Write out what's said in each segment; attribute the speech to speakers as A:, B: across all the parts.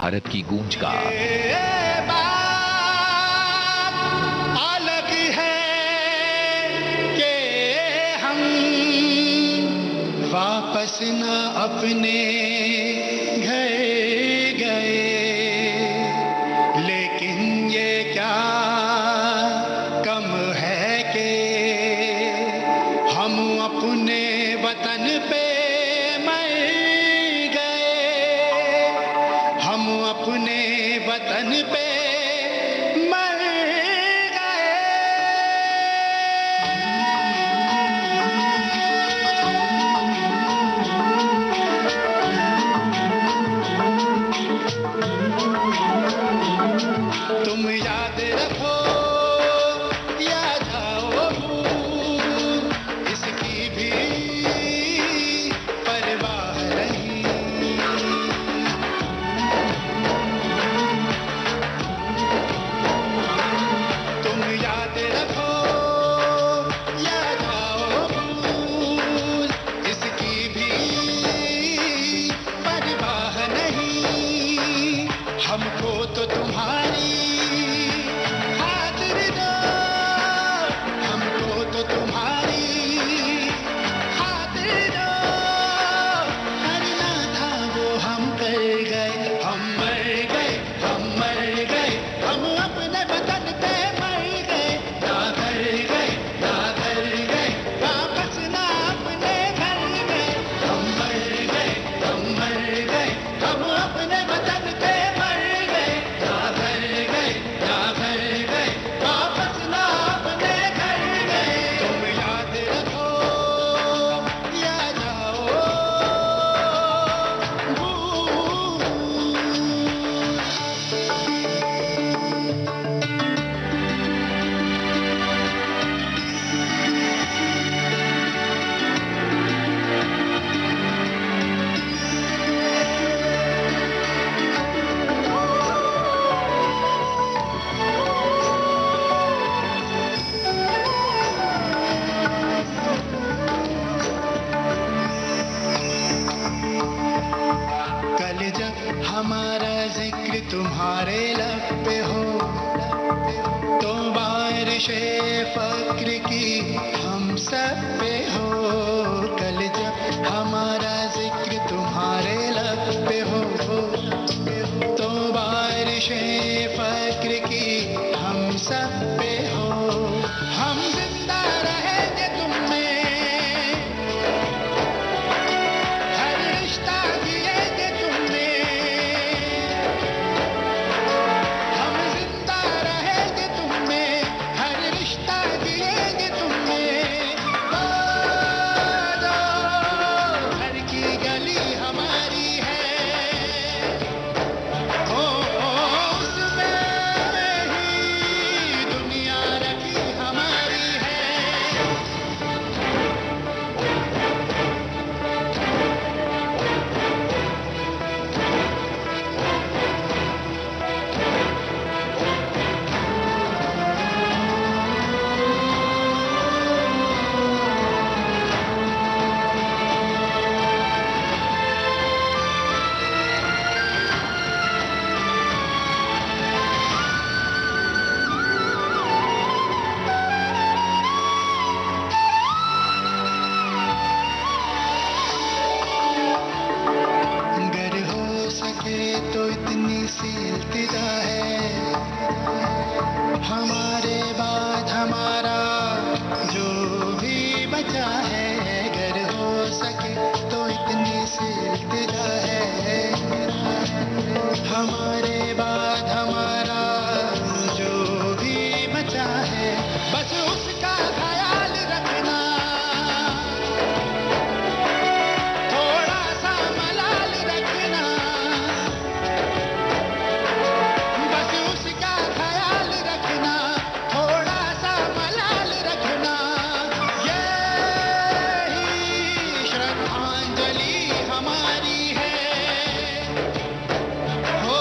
A: भारत की गूंज का।
B: अलग है कि हम वापस न अपने घर गए, लेकिन ये क्या कम है कि हम अपने वतन पे मर गए, हम अपने वतन पे मर गए। तुम याद रखो या जाओ भूल, इसकी भी परवाह नहीं। तुम याद रखो या जाओ भूल, इसकी भी परवाह नहीं। हमको तो तुम्हारी खातिर दो, हमको तो तुम्हारी खातिर दो, करना था वो हम कर गए, हम मर गए, हम मर गए, हम अपने वतन पे मर गए, ना कर गए, ना कर गए, वापस ना अपने घर गए, हम मर गए, हम मर गए, हम अपने वतन पे मर गए, ना कर गए, ना कर गए, वापस ना अपने घर गए। तुम याद रखो या जाओ भूल। कल जब हमारा जिक्र तुम्हारे लब पे हो, तो बारिशे फक्र की हम सब पे हो। कल जब हमारा जिक्र तुम्हारे लब पे हो, तो बारिशे फक्र की हम सब पे हो। हम जिंदा रहेंगे तुम में, हर रिश्ता जिएंगे तुमने, हम जिंदा रहेंगे तुमने, हर रिश्ता जिएंगे तुमने। दो घर की गली हमारी है, उसमें ही दुनिया रखी हमारी है। अगर हो सके तो इतनी सी इल्तिजा है, हमारे बाद हमारा जो भी बचा है। अगर हो सके तो इतनी सी इल्तिजा है, हमारे बाद हमारा जो भी बचा है, बस उसका ख्याल रखना, थोड़ा सा मलाल रखना, बस उसका ख्याल रखना, थोड़ा सा मलाल रखना। यही श्रद्धांजलि हमारी है, हो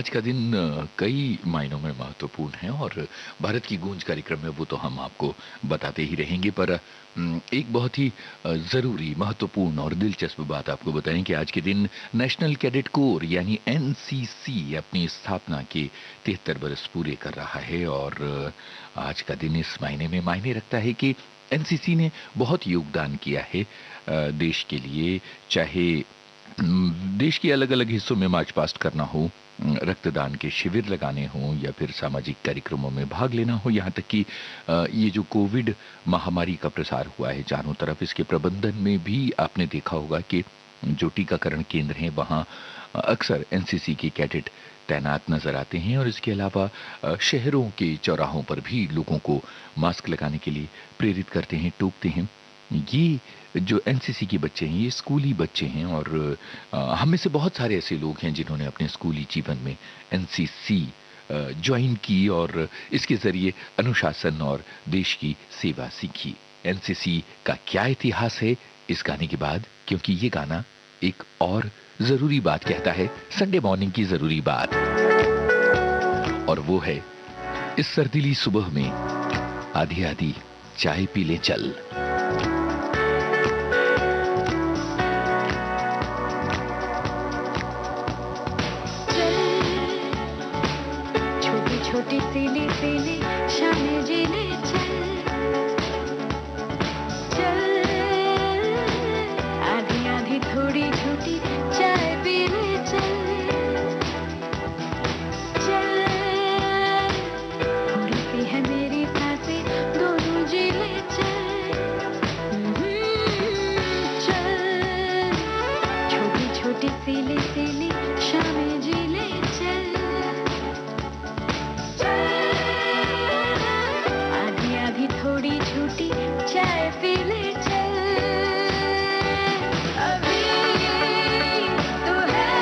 A: आज का दिन कई मायनों में महत्वपूर्ण है और भारत की गूंज कार्यक्रम में वो तो हम आपको बताते ही रहेंगे, पर एक बहुत ही ज़रूरी, महत्वपूर्ण और दिलचस्प बात आपको बताएं कि आज के दिन नेशनल कैडेट कोर यानी एनसीसी अपनी स्थापना के 73 बरस पूरे कर रहा है। और आज का दिन इस मायने में मायने रखता है कि एनसीसी ने बहुत योगदान किया है देश के लिए, चाहे देश के अलग अलग हिस्सों में मार्च पास्ट करना हो, रक्तदान के शिविर लगाने हों, या फिर सामाजिक कार्यक्रमों में भाग लेना हो, यहाँ तक कि ये जो कोविड महामारी का प्रसार हुआ है चारों तरफ, इसके प्रबंधन में भी आपने देखा होगा कि जो टीकाकरण केंद्र हैं वहाँ अक्सर एनसीसी के कैडेट तैनात नजर आते हैं। और इसके अलावा शहरों के चौराहों पर भी लोगों को मास्क लगाने के लिए प्रेरित करते हैं, टोकते हैं। ये जो एनसीसी के बच्चे हैं ये स्कूली बच्चे हैं, और हम में से बहुत सारे ऐसे लोग हैं जिन्होंने अपने स्कूली जीवन में एनसीसी ज्वाइन की और इसके जरिए अनुशासन और देश की सेवा सीखी। एनसीसी का क्या इतिहास है इस गाने के बाद, क्योंकि ये गाना एक और जरूरी बात कहता है, संडे मॉर्निंग की जरूरी बात, और वो है इस सर्दीली सुबह में आधी आधी चाय पी ले चल।
C: छोटी सीली सीली शामें जीने चल चल, आधी आधी थोड़ी छोटी चाय पीने चल चल, थोड़ी सी है मेरी सांसें दोनों जी ले चल चल, छोटी छोटी सीली सीली शामें जी ले चल, थोड़ी छोटी चाय पी ले चल, अभी तू है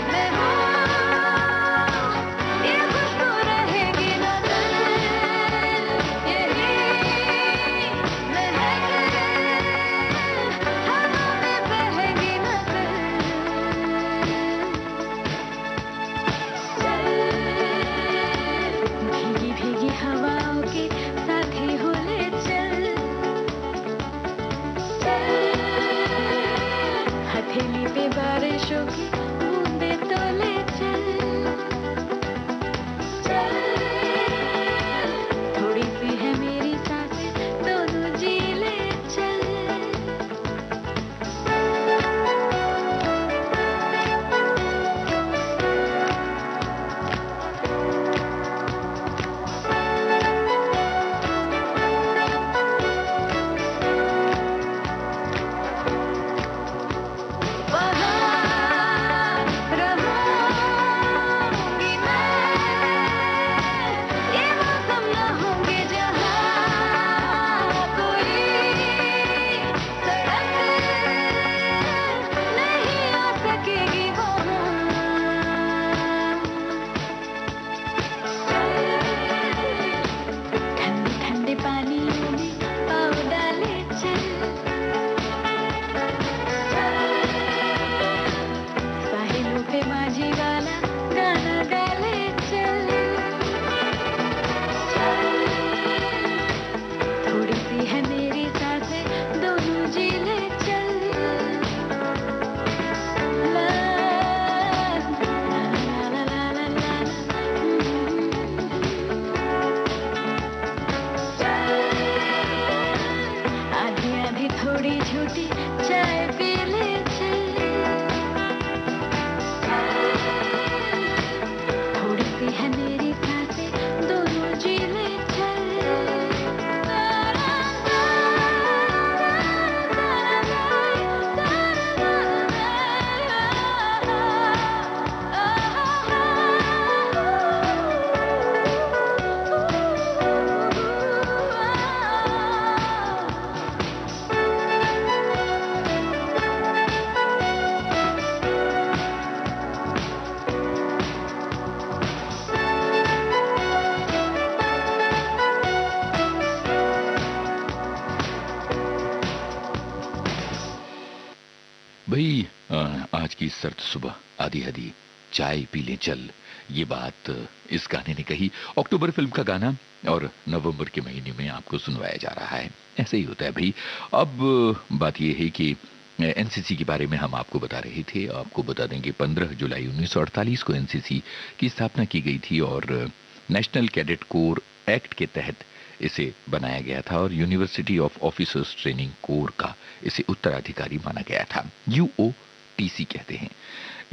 C: मैं हूँ, ये खुशबू रहेगी ना कल, यही महक हवा में बहेगी ना कल, भीगी भीगी हवाओं की हथेली पे बारिशों की बूंदे तो ले चल चल, थोड़ी सी है मेरी सांसें दोनों जी ले चल। थोड़ी छोटी चाय पी ले चल, थोड़ी सी है मेरी सांसें दोनों जी ले चल,
A: भाई आज की सर्द सुबह आधी आधी चाय पी ले चल, ये बात इस गाने ने कही। अक्टूबर फिल्म का गाना और नवंबर के महीने में आपको सुनवाया जा रहा है। ऐसे ही होता है भाई। अब बात यह है कि एनसीसी के बारे में हम आपको बता रहे थे। आपको बता दें कि 15 जुलाई 1948 को एनसीसी की स्थापना की गई थी और नेशनल कैडेट कोर एक्ट के तहत इसे बनाया गया था और university of officers training core का इसे उत्तराधिकारी माना गया था। यूओटीसी कहते हैं।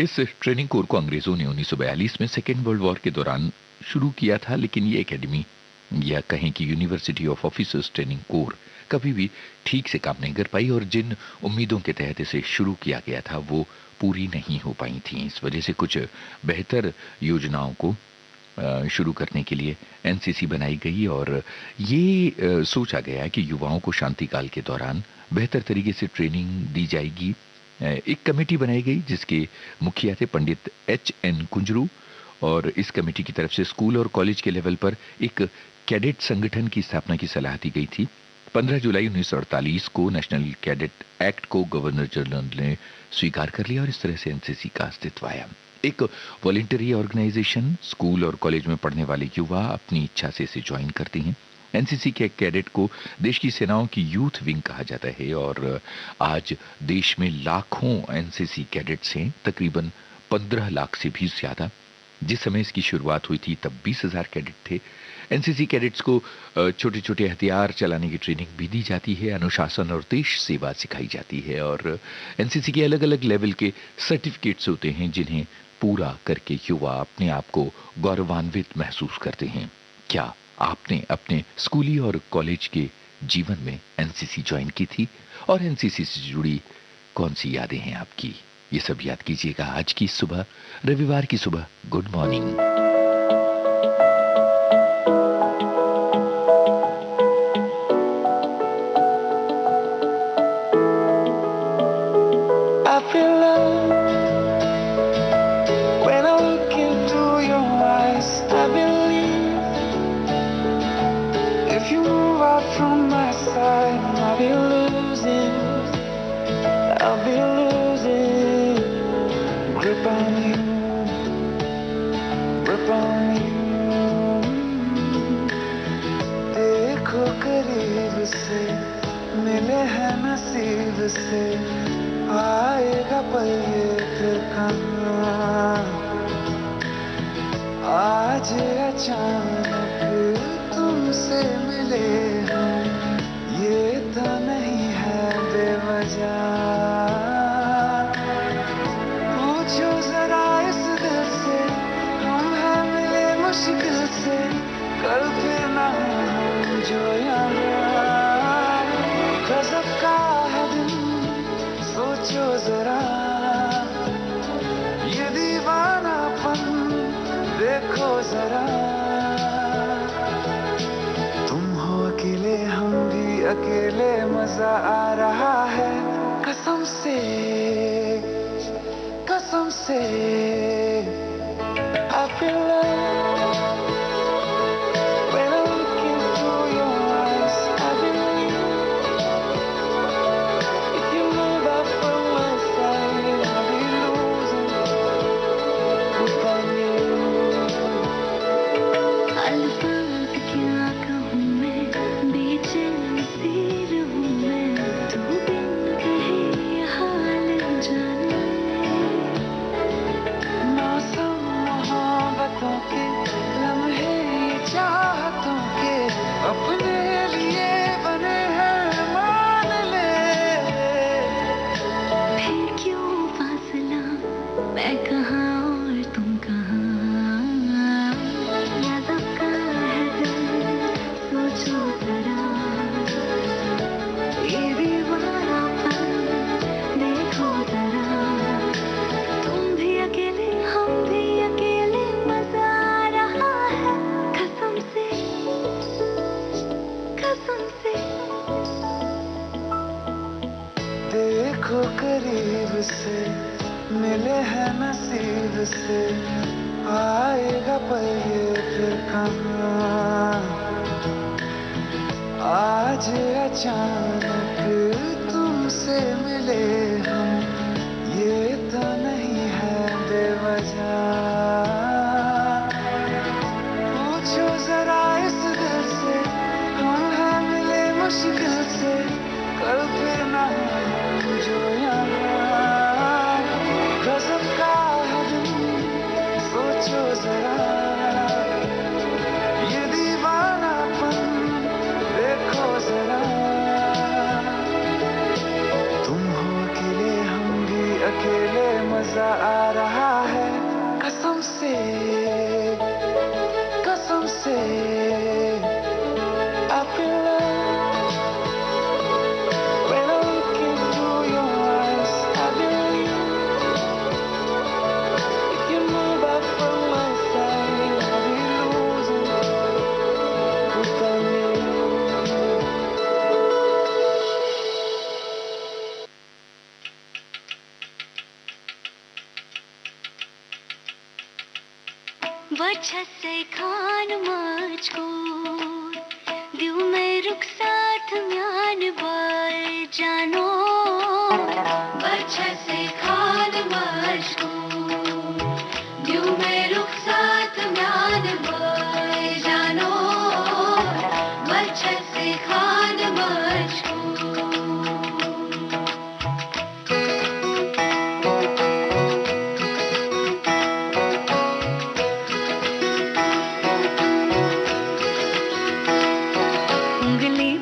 A: इस ट्रेनिंग कोर को अंग्रेजों ने 1942 में सेकेंड वर्ल्ड वॉर के दौरान शुरू किया था, लेकिन ये एकेडमी या कहें कि university of officers training core कभी भी ठीक से काम नहीं कर पाई और जिन उम्मीदों के तहत इसे शुरू किया गया था वो पूरी नहीं हो पाई थी। इस वजह से कुछ बेहतर योजनाओं को शुरू करने के लिए एनसीसी बनाई गई और ये सोचा गया कि युवाओं को शांति काल के दौरान बेहतर तरीके से ट्रेनिंग दी जाएगी। एक कमेटी बनाई गई जिसके मुखिया थे पंडित एच.एन. कुंजरू और इस कमेटी की तरफ से स्कूल और कॉलेज के लेवल पर एक कैडेट संगठन की स्थापना की सलाह दी गई थी। 15 जुलाई 1948 को नेशनल कैडेट एक्ट को गवर्नर जनरल ने स्वीकार कर लिया और इस तरह से एनसीसी का अस्तित्व आया। एक वॉलंटरी ऑर्गेनाइजेशन, स्कूल और कॉलेज में पढ़ने वाले युवा अपनी इच्छा से इसे ज्वाइन करते हैं। एनसीसी के कैडेट को देश की सेनाओं की यूथ विंग कहा जाता है और आज देश में लाखों एनसीसी कैडेट्स हैं, तकरीबन 15 लाख से भी ज्यादा। जिस समय इसकी शुरुआत हुई थी तब 20,000 कैडेट थे। एनसीसी कैडेट्स को छोटे छोटे हथियार चलाने की ट्रेनिंग भी दी जाती है, अनुशासन और देश सेवा सिखाई जाती है और एनसीसी के अलग अलग लेवल के सर्टिफिकेट्स होते हैं जिन्हें पूरा करके युवा अपने आप को गौरवान्वित महसूस करते हैं। क्या आपने अपने स्कूली और कॉलेज के जीवन में एनसीसी ज्वाइन की थी और एनसीसी से जुड़ी कौन सी यादें हैं आपकी? ये सब याद कीजिएगा आज की सुबह, रविवार की सुबह। Good morning.
B: I feel love when I look into your eyes. I believe if you move out from my side, I'll be losing grip on you. देखो करीब से, मिले हैं नसीब से, आएगा पल ये फिर कहाँ। आज अचानक तुमसे मिले हम, ये तो नहीं है बेवजह। पूछो जरा इस दिल से, हम हैं मिले मुश्किल से, कल फिर ना हो जो यहाँ। गजब का है दिन, सोचो जरा ये दीवानापन, देखो जरा। तुम हो अकेले, हम भी अकेले, मजा आ रहा है कसम से, कसम से। I feel love when I look into your eyes. I believe if you move out from my side, I'll be losing grip on you.
C: अल्फाज क्या कहूँ मैं, बेचैन सी रहूँ मैं, तू बिन कहे ये हाल जाने।
B: मौसम मोहब्बतों के लम्हे, ये चाहतों के अपने लिए बने हैं, मान ले।
C: फिर क्यों फासला, मैं कहाँ और तुम कहाँ। यादों का है दिल, सोचो जरा ये दीवानापन, देखो जरा। तुम भी अकेले, हम भी अकेले, मजा आ रहा है कसम से, कसम से।
B: देखो करीब से, मिले हैं नसीब से, आएगा पल ये फिर कहाँ। आज अचानक तुमसे मिले हम, ये तो नहीं है बेवजह।
C: रुखसात म्यान बाय जानो बचसे खान मशको द्युमे रुखसात म्यान बाय जानो बचसे खान मशको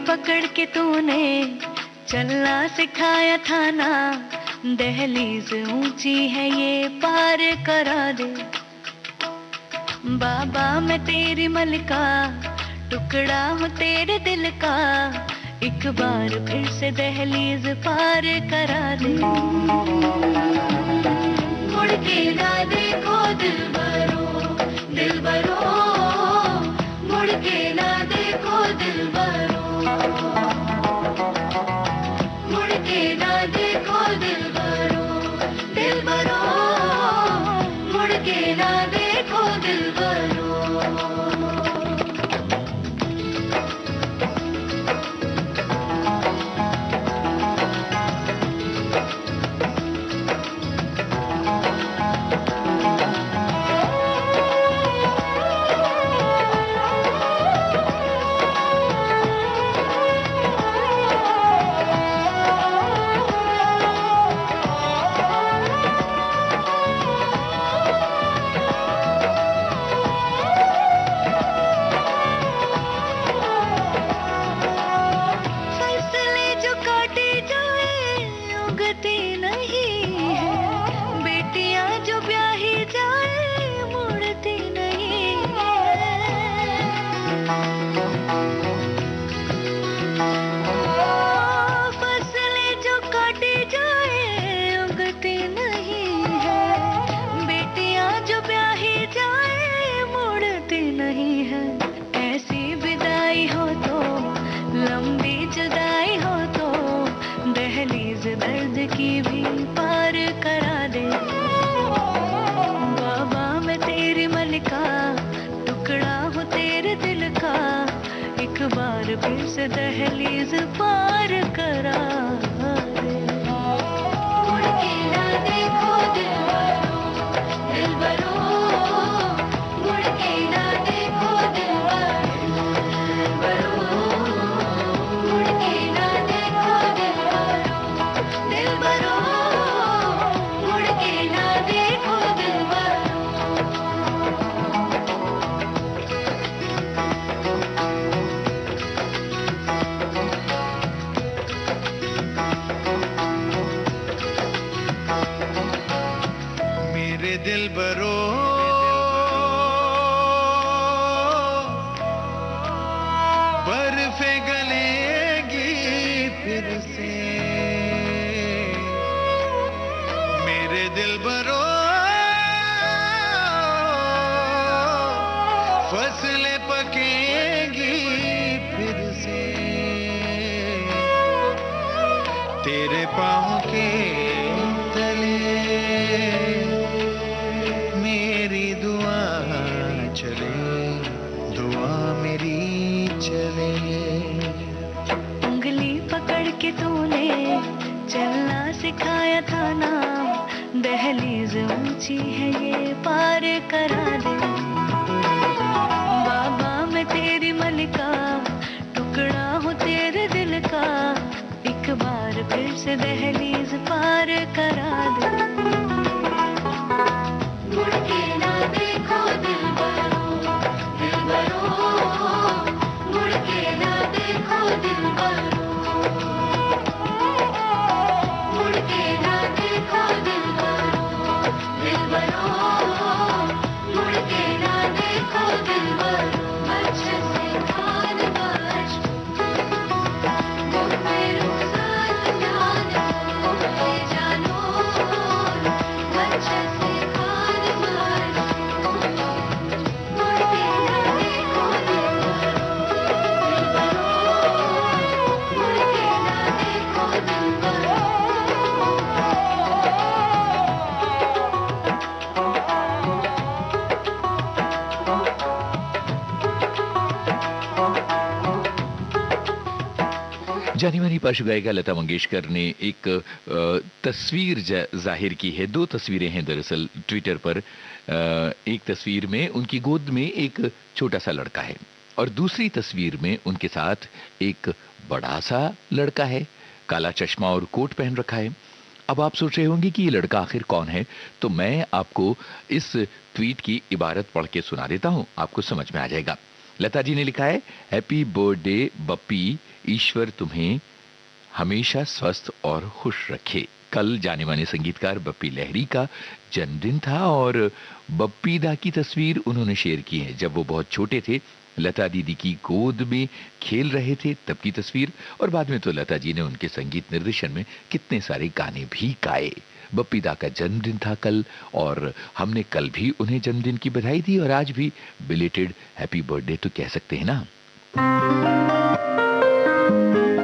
C: पकड़ के तूने चलना सिखाया था ना दहलीज ऊंची है ये पार करा दे बाबा मैं तेरी मलिका टुकड़ा हूँ तेरे दिल का एक बार फिर से दहलीज पार करा दे मुड़ के ना देखो दिलबरो दिलबरो मुड़ के ना देखो दिलबरो मुड़ के ना देखो दिलबरो दिलबरो मुड़ के ना देखो दिलबरो दर्द की भी पार करा दे बाबा मैं तेरी मलिका टुकड़ा हूँ तेरे दिल का एक बार फिर से दहलीज पार करा दे मुड़ के ना देखो दिलबरो दिलबरो मुड़ के ना देखो दिलबरो मुड़ के ना देखो दिलबरो मुड़ के ना देखो दिलबरो
B: मेरे दिलबरो बर्फे गलेगी फिर से मेरे दिलबरो फसलें पकेंगी फिर से तेरे पाँव के तले मेरी दुआ चले दुआ मेरी चले
C: उंगली पकड़ के तूने चलना सिखाया था ना दहलीज ऊंची है ये पार करा दे बाबा मैं तेरी मलिका टुकड़ा हूँ तेरे दिल का एक बार फिर से दहलीज पार करा दे मुड़ के ना देखो दिलबरो दिलबरो मुड़ के ना देखो दिलबरो मुड़ के ना देखो दिलबरो दिलबरो मुड़ के ना देखो दिलबरो बच्चे से खान बच वो मेरे साथ जानो ले जानो
A: जानी मानी पार्श्व गायिका लता मंगेशकर ने एक तस्वीर जाहिर की है। दो तस्वीरें हैं दरअसल ट्विटर पर। एक तस्वीर में उनकी गोद में एक छोटा सा लड़का है और दूसरी तस्वीर में उनके साथ एक बड़ा सा लड़का है, काला चश्मा और कोट पहन रखा है। अब आप सोच रहे होंगे कि ये लड़का आखिर कौन है, तो मैं आपको इस ट्वीट की इबारत पढ़ के सुना देता हूं, आपको समझ में आ जाएगा। लता जी ने लिखा है, हैप्पी बर्थडे बप्पी, ईश्वर तुम्हें हमेशा स्वस्थ और खुश रखे। कल जाने माने संगीतकार बप्पी लहरी का जन्मदिन था और बप्पी दा की तस्वीर उन्होंने शेयर की है जब वो बहुत छोटे थे, लता दीदी की गोद में खेल रहे थे, तब की तस्वीर। और बाद में तो लता जी ने उनके संगीत निर्देशन में कितने सारे गाने भी गाए। बप्पी दा का जन्मदिन था कल और हमने कल भी उन्हें जन्मदिन की बधाई दी और आज भी बिलेटेड हैप्पी बर्थडे तो कह सकते हैं ना।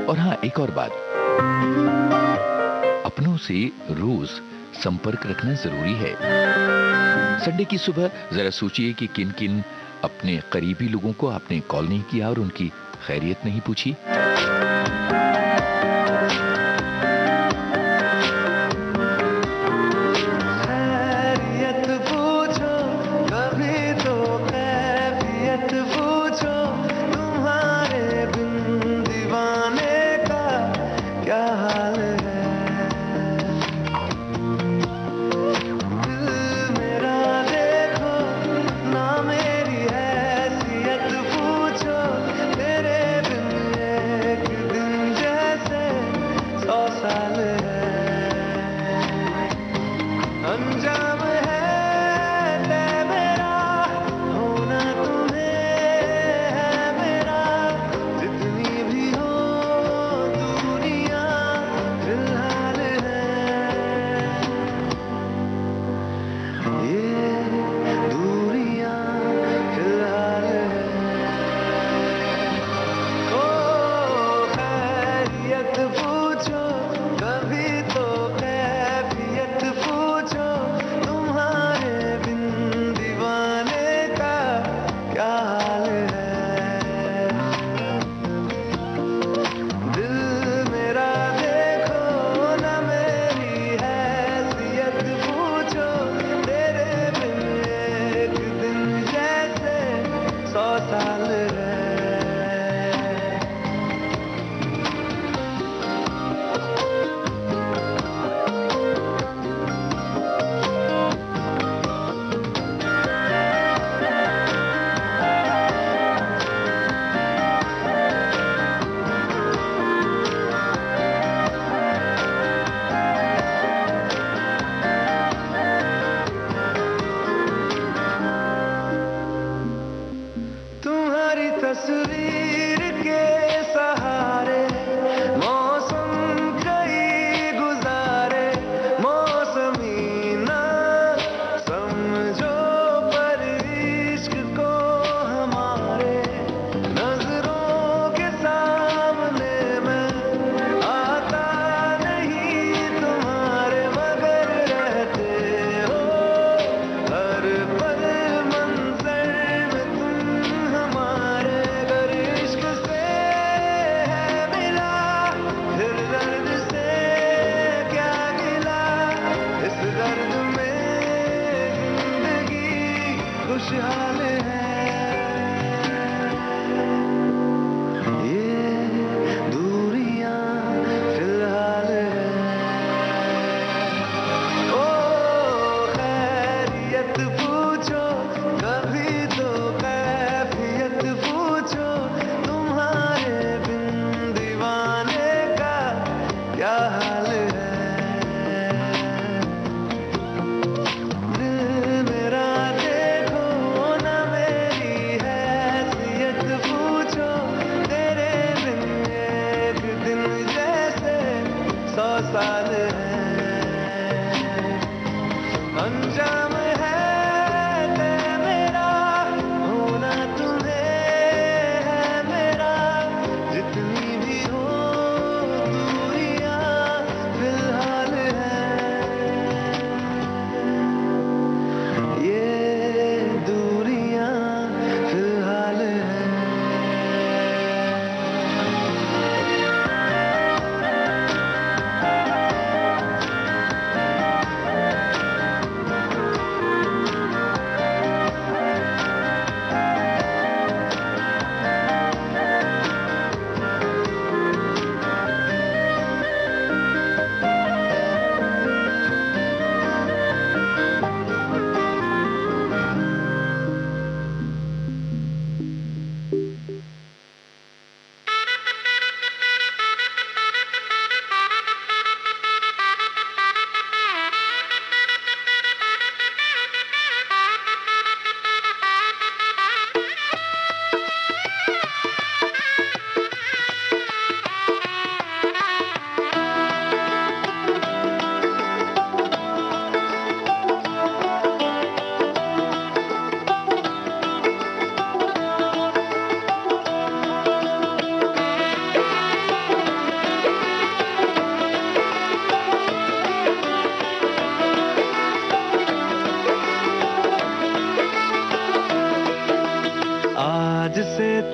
A: और हाँ, एक और बात, अपनों से रोज संपर्क रखना जरूरी है। संडे की सुबह जरा सोचिए कि किन किन अपने करीबी लोगों को आपने कॉल नहीं किया और उनकी खैरियत नहीं पूछी।
B: खैरियत पूछो कभी तो कैफियत पूछो, तुम्हारे बिन दीवाने का क्या हाल है। दिल मेरा देखो ना, मेरी हैसियत पूछो, तेरे बिन एक दिन जैसे 100 साल है। अंजाम है तय मेरा, होना तुम्हें है मेरा, जितनी भी हो दुनिया फिलहाल है। ये दूरियां फिलहाल है। ओ खैरियत पूछो कभी तो कैफियत पूछो, तुम्हारे बिन दीवाने का क्या हाल है। दिल मेरा देखो ना, मेरी हैसियत पूछो, तेरे बिन एक दिन जैसे 100 साल है। तुम्हारी तस्वीर के सहारे मौसम कई गुजारे, मौसमी ना समझो पर इश्क को हमारे, नजरों के सामने मैं आता नहीं तुम्हारे, मगर रहते हो हर पल मंजर में तुम हमारे। अगर इश्क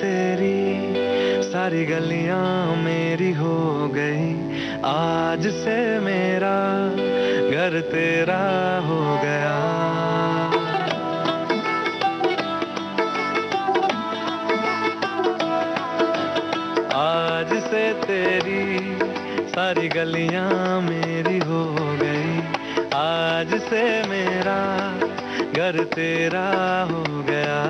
D: तेरी सारी गलियां मेरी हो गई, आज से मेरा घर तेरा हो गया। आज से तेरी सारी गलियां मेरी हो गई, आज से मेरा घर तेरा हो गया।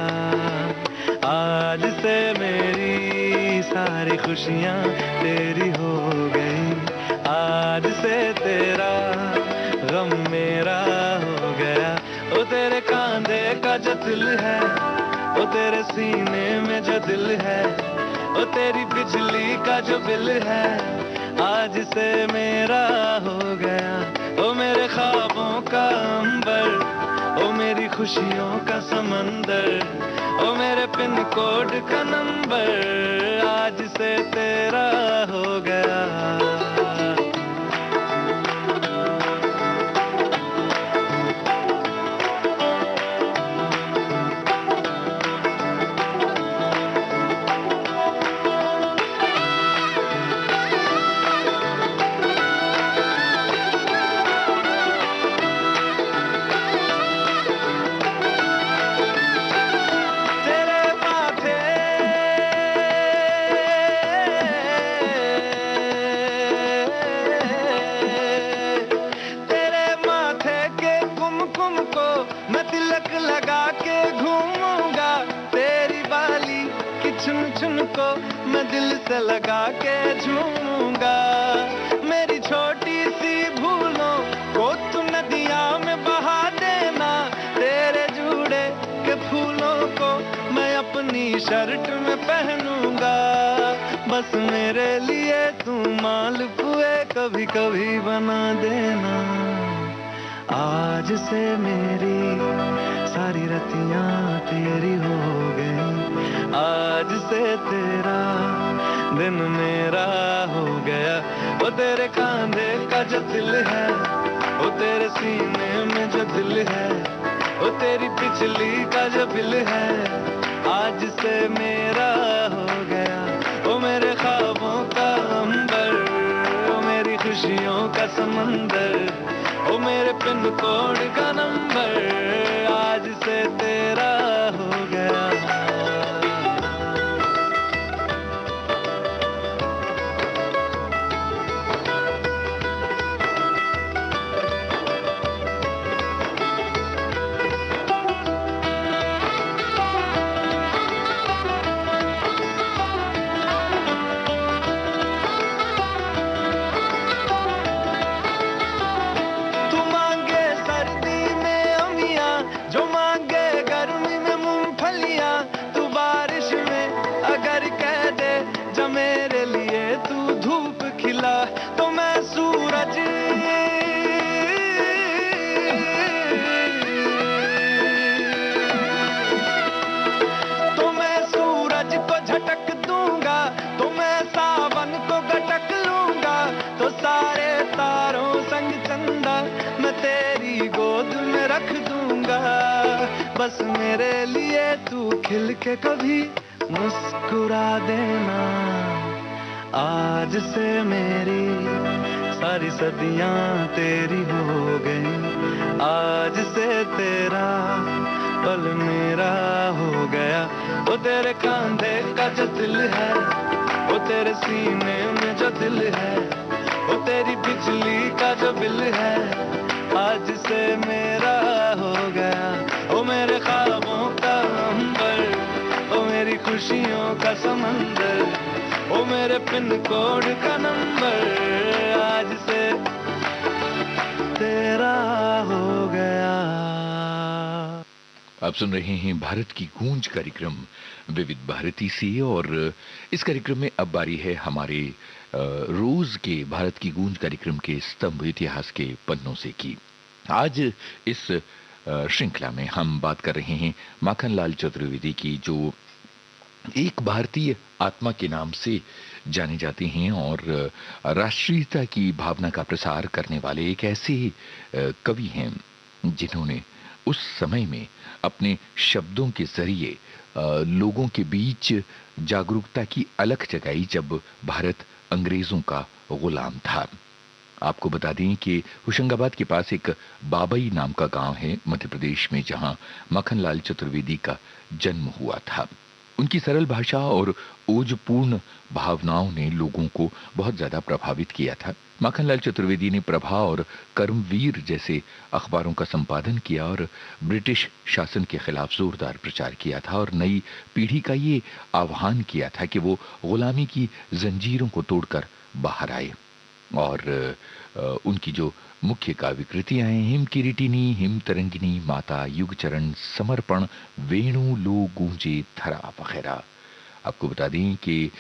D: आज से मेरी सारी खुशियां तेरी हो गई, आज से तेरा गम मेरा हो गया। ओ तेरे कांधे का जो दिल है, ओ तेरे सीने में जो दिल है, ओ तेरी बिजली का जो बिल है, आज से मेरा हो गया। ओ मेरे ख्वाबों का अंबर, ओ मेरी खुशियों का समंदर, ओ मेरे पिन कोड का नंबर, आज से तेरा हो गया। मैं दिल से लगा के झूमूंगा। मेरी छोटी सी भूलों को तू नदिया में बहा देना, तेरे जुड़े के फूलों को मैं अपनी शर्ट में पहनूंगा। बस मेरे लिए तू मालपुए कभी कभी बना देना। आज से मेरी सारी रतियां तेरी हो गई, आज से तेरा दिन मेरा हो गया। वो तेरे कांधे का जो दिल है, वो तेरे सीने में जो दिल है, वो तेरी बिजली का जो बिल है, आज से मेरा हो गया। वो मेरे ख्वाबों का अंबर, वो मेरी खुशियों का समंदर, वो मेरे पिन कोड का नंबर, आज से तेरा हो गया। बस मेरे लिए तू खिल के कभी मुस्कुरा देना। आज से मेरी सारी सदियां तेरी हो गई, आज से तेरा पल मेरा हो गया। वो तेरे कांधे का जो दिल है, वो तेरे सीने में जो दिल है, वो तेरी बिजली का जो बिल है, आज से मेरा हो गया। ओ मेरे ख्वाबों का अंबर, ओ मेरी खुशियों का समंदर, ओ मेरे पिन कोड का नंबर, आज से तेरा हो गया।
A: आप सुन रहे हैं भारत की गूंज कार्यक्रम विविध भारती से, और इस कार्यक्रम में अब बारी है हमारे रोज के भारत की गूंज कार्यक्रम के स्तंभ इतिहास के पन्नों से की। आज इस श्रृंखला में हम बात कर रहे हैं माखनलाल चतुर्वेदी की, जो एक भारतीय आत्मा के नाम से जाने जाते हैं और राष्ट्रीयता की भावना का प्रसार करने वाले एक ऐसे कवि हैं जिन्होंने उस समय में अपने शब्दों के जरिए लोगों के बीच जागरूकता की अलख जगाई जब भारत अंग्रेजों का गुलाम था। आपको बता दें कि होशंगाबाद के पास एक बाबई नाम का गांव है मध्य प्रदेश में, जहां मक्खनलाल चतुर्वेदी का जन्म हुआ था। उनकी सरल भाषा और ओजपूर्ण भावनाओं ने लोगों को बहुत ज्यादा प्रभावित किया था। माखनलाल चतुर्वेदी ने प्रभा और कर्मवीर जैसे अखबारों का संपादन किया और ब्रिटिश शासन के खिलाफ जोरदार प्रचार किया था और नई पीढ़ी का ये आह्वान किया था कि वो गुलामी की जंजीरों को तोड़कर बाहर आए। और उनकी जो मुख्य काव्य कृतियां हैं, हिम किरीटिनी, हिम तरंगिनी, माता, युगचरण, समर्पण, वेणु लो गूंजे धरा वगैरह। आपको बता दें कि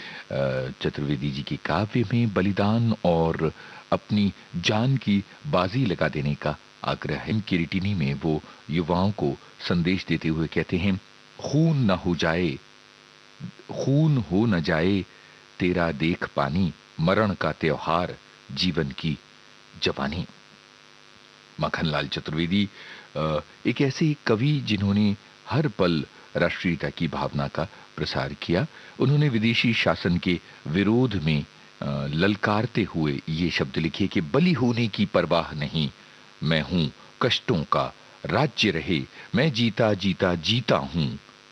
A: चतुर्वेदी जी के काव्य में बलिदान और अपनी जान की बाजी लगा देने का आग्रह है। हिम किरीटिनी में वो युवाओं को संदेश देते हुए कहते हैं, खून न हो जाए, खून हो न जाए तेरा देख पानी, मरण का त्योहार जीवन की जवानी। मक्खनलाल चतुर्वेदी एक ऐसे कवि जिन्होंने हर पल राष्ट्रीयता की भावना का प्रसार किया। उन्होंने विदेशी शासन के विरोध में ललकारते हुए ये शब्द लिखे कि बलि होने की परवाह नहीं, मैं हूं कष्टों का, राज्य रहे, मैं जीता जीता जीता हूं,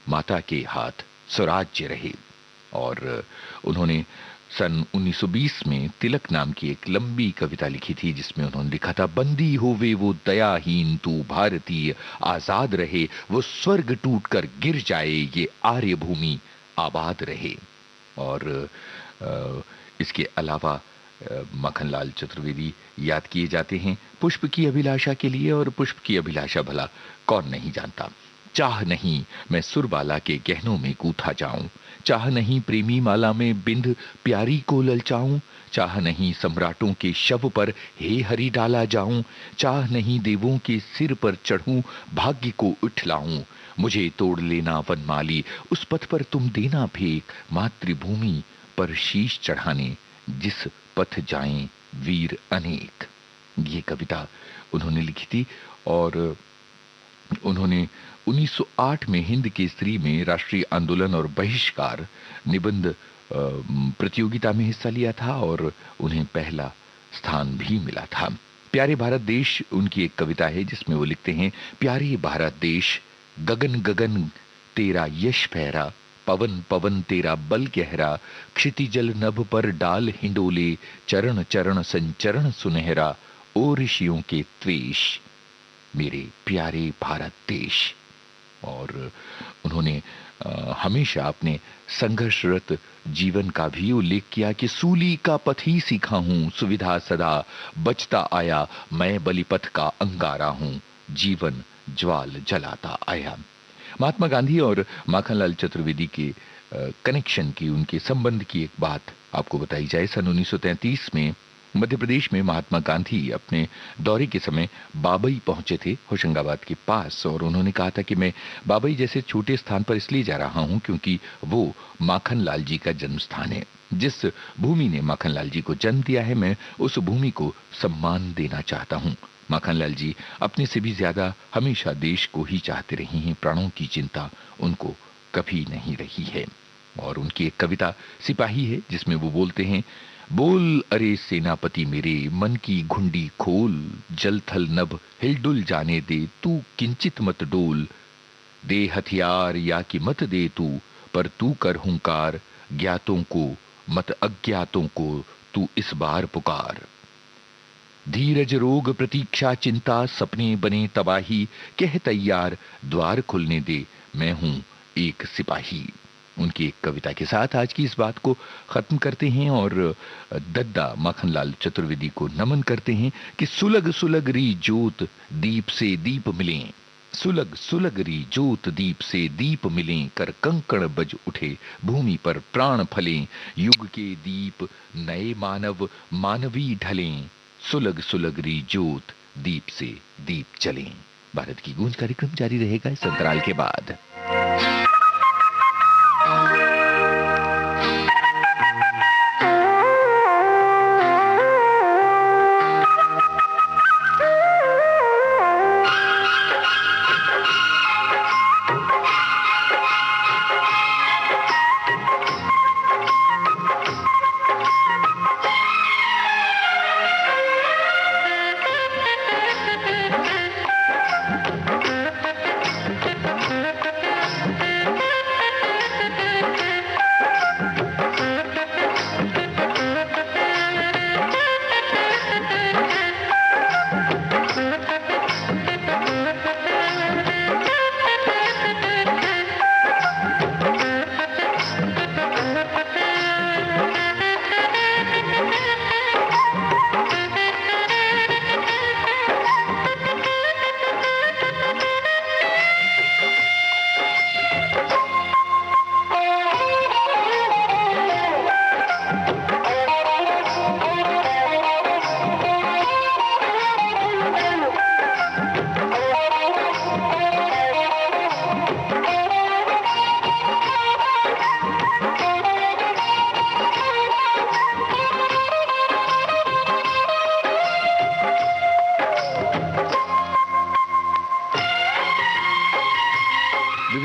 A: माता के हाथ स्वराज्य रहे। और उन्होंने सन 1920 में तिलक नाम की एक लंबी कविता लिखी थी, जिसमें उन्होंने लिखा था, बंदी होवे वो दयाहीन तू भारतीय, आजाद रहे वो स्वर्ग टूट कर गिर जाए, ये आर्य भूमि आबाद रहे। और इसके अलावा मक्खनलाल चतुर्वेदी याद किए जाते हैं पुष्प की अभिलाषा के लिए, और पुष्प की अभिलाषा भला कौन नहीं जानता। चाह नहीं मैं सुरबाला के गहनों में गूथा जाऊं, चाह नहीं प्रेमी माला में बिंद प्यारी को ललचाऊं, चाह नहीं सम्राटों के शव पर हे हरि डाला जाऊं, चाह नहीं देवों के सिर पर चढ़ूं भाग्य को उठलाऊं, मुझे तोड़ लेना वनमाली उस पथ पर तुम देना फेंक, मातृभूमि पर शीश चढ़ाने जिस पथ जाएं वीर अनेक। ये कविता उन्होंने लिखी थी और उन्होंने 1908 में हिंद केसरी में राष्ट्रीय आंदोलन और बहिष्कार निबंध प्रतियोगिता में हिस्सा लिया था और उन्हें पहला स्थान भी मिला था। प्यारे भारत देश उनकी एक कविता है जिसमें वो लिखते हैं, प्यारे भारत देश गगन गगन तेरा यश फहरा, पवन पवन तेरा बल गहरा, क्षितिजल नभ पर डाल हिंडोले, चरण चरण संचरण सुनहरा, ओ ऋषियों के त्वेष मेरे प्यारे भारत देश। और उन्होंने हमेशा अपने संघर्षरत जीवन का भी उल्लेख किया कि सूली का पथ ही सीखा हूं, सुविधा सदा बचता आया, मैं बलिपथ का अंगारा हूं, जीवन ज्वाल जलाता आया। महात्मा गांधी और माखनलाल चतुर्वेदी के कनेक्शन की, उनके संबंध की एक बात आपको बताई जाए। सन 1933 में मध्य प्रदेश में महात्मा गांधी अपने दौरे के समय बाबई पहुंचे थे, होशंगाबाद के पास, और उन्होंने कहा था कि मैं बाबई जैसे छोटे स्थान पर इसलिए जा रहा हूं क्योंकि वो माखनलाल जी का जन्म स्थान है। जिस भूमि ने माखनलाल जी को जन्म दिया है, मैं उस भूमि को सम्मान देना चाहता हूं। माखनलाल जी अपने से भी ज्यादा हमेशा देश को ही चाहते रही हैं, प्राणों की चिंता उनको कभी नहीं रही है। और उनकी एक कविता सिपाही है जिसमें वो बोलते हैं, बोल अरे सेनापति मेरे मन की घुंडी खोल, जल थल नभ हिलडुल जाने दे, तू किंचित मत डोल, दे हथियार या कि मत दे तू, पर तू कर हुंकार, ज्ञातों को मत अज्ञातों को तू इस बार पुकार। धीरज रोग प्रतीक्षा चिंता सपने बने तबाही, कह तैयार द्वार खुलने दे, मैं हूं एक सिपाही। उनकी एक कविता के साथ आज की इस बात को खत्म करते हैं और दद्दा माखनलाल चतुर्वेदी को नमन करते हैं कि सुलग सुलग री जोत दीप से दीप मिलें, सुलग सुलग री जोत दीप से दीप मिलें, कर कंकण बज उठे भूमि पर प्राण फलें, युग के दीप नए मानव मानवी ढलें, सुलग सुलग री जोत दीप से दीप चलें। भारत की गूंज कार्यक्रम जारी रहेगा इस अंतराल के बाद।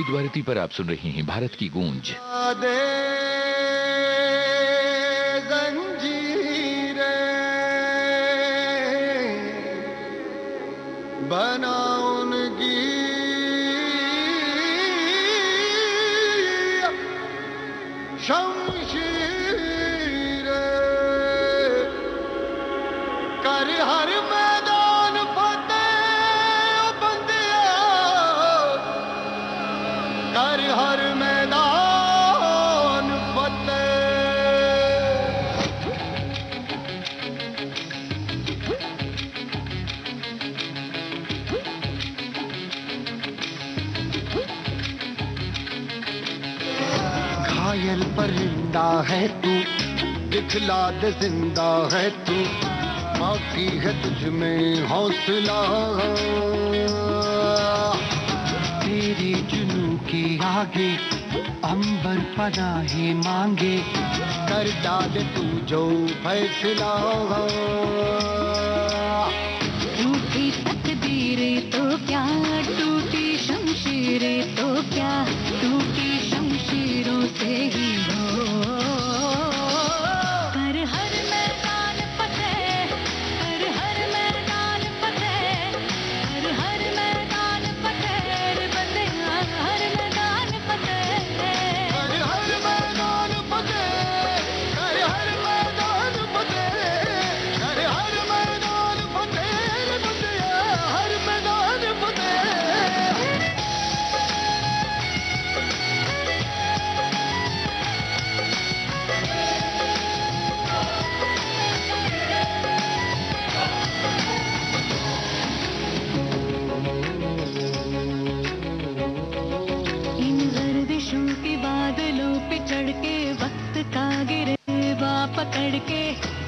A: विविध भारती पर आप सुन रहे हैं भारत की गूंज।
B: दे जंजीरें बना उनकी शमशीरें कर हर मैदान फतेह बंदिया कर हर मैदान फतेह। घायल परिंदा है तू दिखला दे जिंदा है तू बाकी है तुझ में हौसला तेरी जुनू के आगे अंबर पनाहे मांगे कर डाल तू जो फैसला।
C: टूटी तकदीरें तो क्या टूटी शमशीरें तो क्या टूटी शमशीरों से ही हो कर हर मैदान फतेह कर हर मैदान फतेह कर हर मैदान फतेह रे बंदे हर मैदान फतेह
B: कर हर मैदान फतेह कर हर मैदान फतेह कर हर मैदान फतेह रे बंदिया हर मैदान फतेह।
C: इन गर्दिशों के बादलों पे चढ़ के वक्त का गिरवा पकड़ के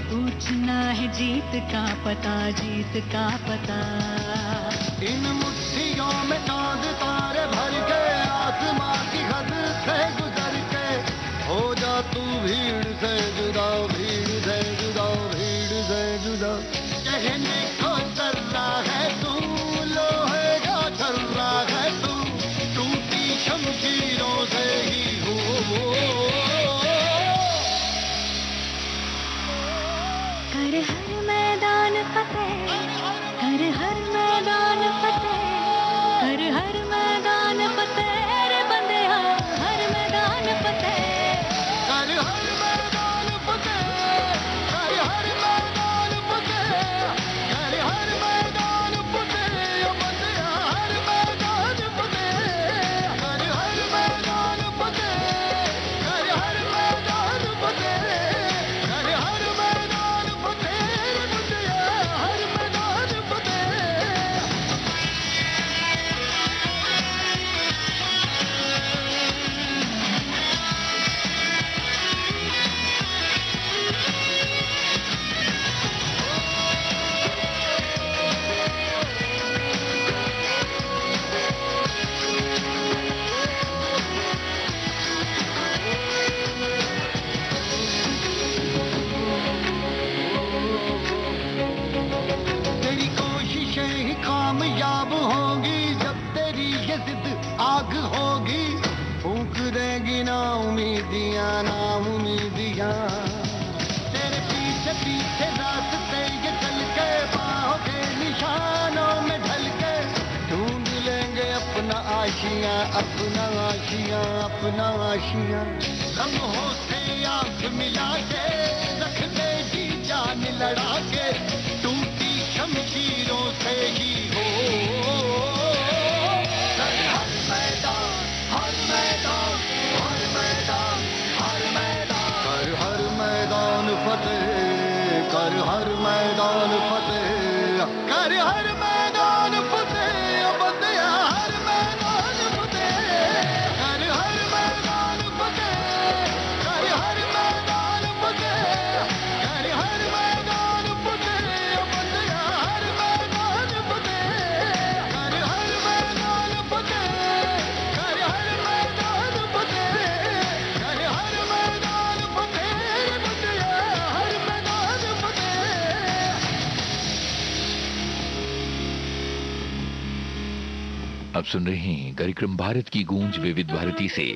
C: पूछना है जीत का पता जीत का पता।
B: इन मुट्ठियों में चांद तारे भर के आसमां की हद से गुजर के हो जा तू भीड़ से जुदा भीड़ से जुदा भीड़ से जुदा। कहने को चलना है तू लोहे का चलना है तू टूटी शमशीरों से ही हो
C: कर हर मैदान फतेह कर हर मैदान फतेह कर हर मैदान फतेह रे बंदे हर मैदान फतेह
B: कर हर मैदान फतेह कर हर मैदान फतेह कर हर मैदान फतेह ओ बंदिया हर मैदान फतेह कर हर मैदान फतेह कर हर मैदान फतेह कर हर मैदान फतेह रे बंदिया हर मैदान फतेह। तेरी कोशिशें ही कामयाब होंगी जब तेरी ये जिद आग होगी फूंक देगी ना उम्मीदियां तेरे पीछे पीछे रास्ते ये चल के बाहों के निशानों में ढल के ढूंढ लेंगे अपना आशियां अपना आशियां अपना आशियां। लम्हों से आंख मिला के रख दे जी जान लड़ा के टूटी शमशीरों से ही हो कर हर मैदान हर मैदान हर मैदान हर मैदान कर हर मैदान फतेह कर हर मैदान फतेह कर हर मैदान फतेह ओ बंदिया हर मैदान फतेह कर हर मैदान फतेह कर हर मैदान फतेह कर हर मैदान फतेह ओ बंदिया हर मैदान फतेह कर हर मैदान फतेह कर हर मैदान फतेह कर हर मैदान फतेह रे बंदिया हर मैदान फतेह।
A: आप सुन रहे हैं कार्यक्रम भारत की गूंज विविध भारती से।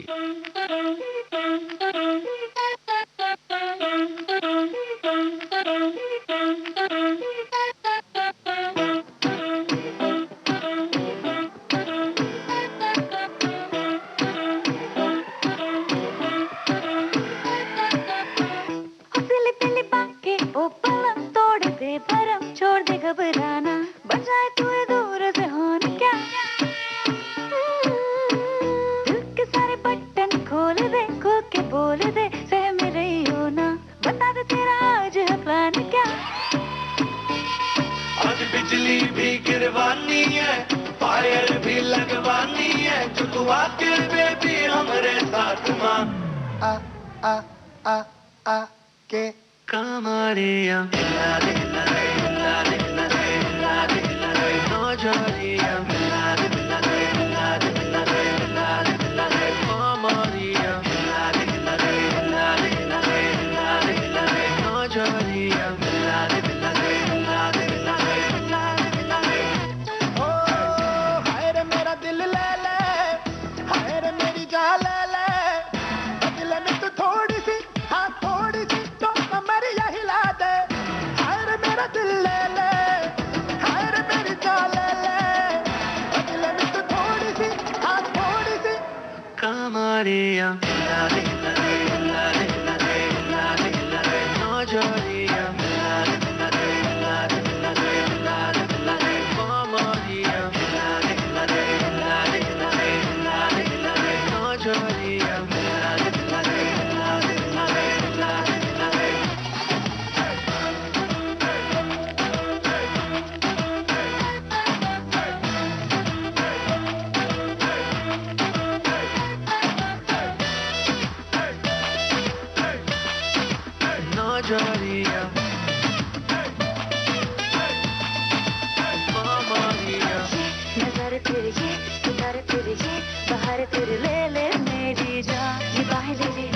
D: बिजली भी गिरवानी है, फायर भी लगवानी है, जुगवा के बेबी हमरे साथ माँ आ आ आ आ के कमरिया हिला दे हिला दे हिला दे हिला दे हिला दे हिला दे नौजरिया हिला दे हिला दे हिला दे हिला दे हिला दे हिला दे कमरिया हिला दे हिला दे हिला दे हिला दे हिला दे हिला दे नौजरिया हिला दे हिला दे हिला दे हिला दे Maria, la de la de la de la de la de la de Maria, la de la de la de la de la de la de Maria, la de la de la de la de la de la de Maria, la de la de la de la de la de Maria. नजर तेरे ये सितारे तेरे ये बाहर तेरे ले ले मेरी जान, ये बाहें ले ले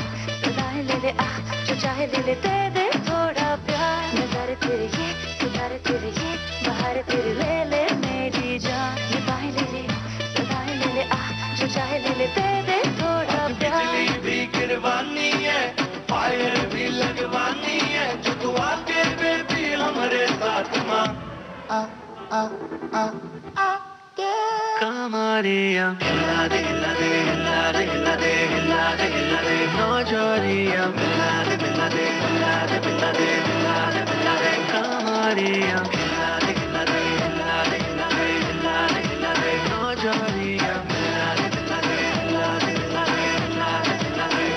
D: सदाएं ले ले, आ जो चाहे ले ले दे दे थोड़ा प्यार। नजर तेरे ये सितारे तेरे ये बाहर तेरे ले ले मेरी जान, ये बाहें ले ले सदाएं ले ले, आ जो चाहे ले ले दे दे थोड़ा प्यार। बिजली भी गिरवानी है, फायर भी लगवानी है, जो तू आके बेबी हमरे साथ माँ आ आ आ आ के कमरिया हिला दे हिला दे हिला दे हिला दे हिला दे हिला दे नौजरिया हिला दे हिला दे हिला दे हिला दे हिला दे हिला दे कमरिया हिला दे हिला दे हिला दे हिला दे हिला दे हिला दे नौजरिया हिला दे हिला दे हिला दे हिला दे हिला दे हिला दे।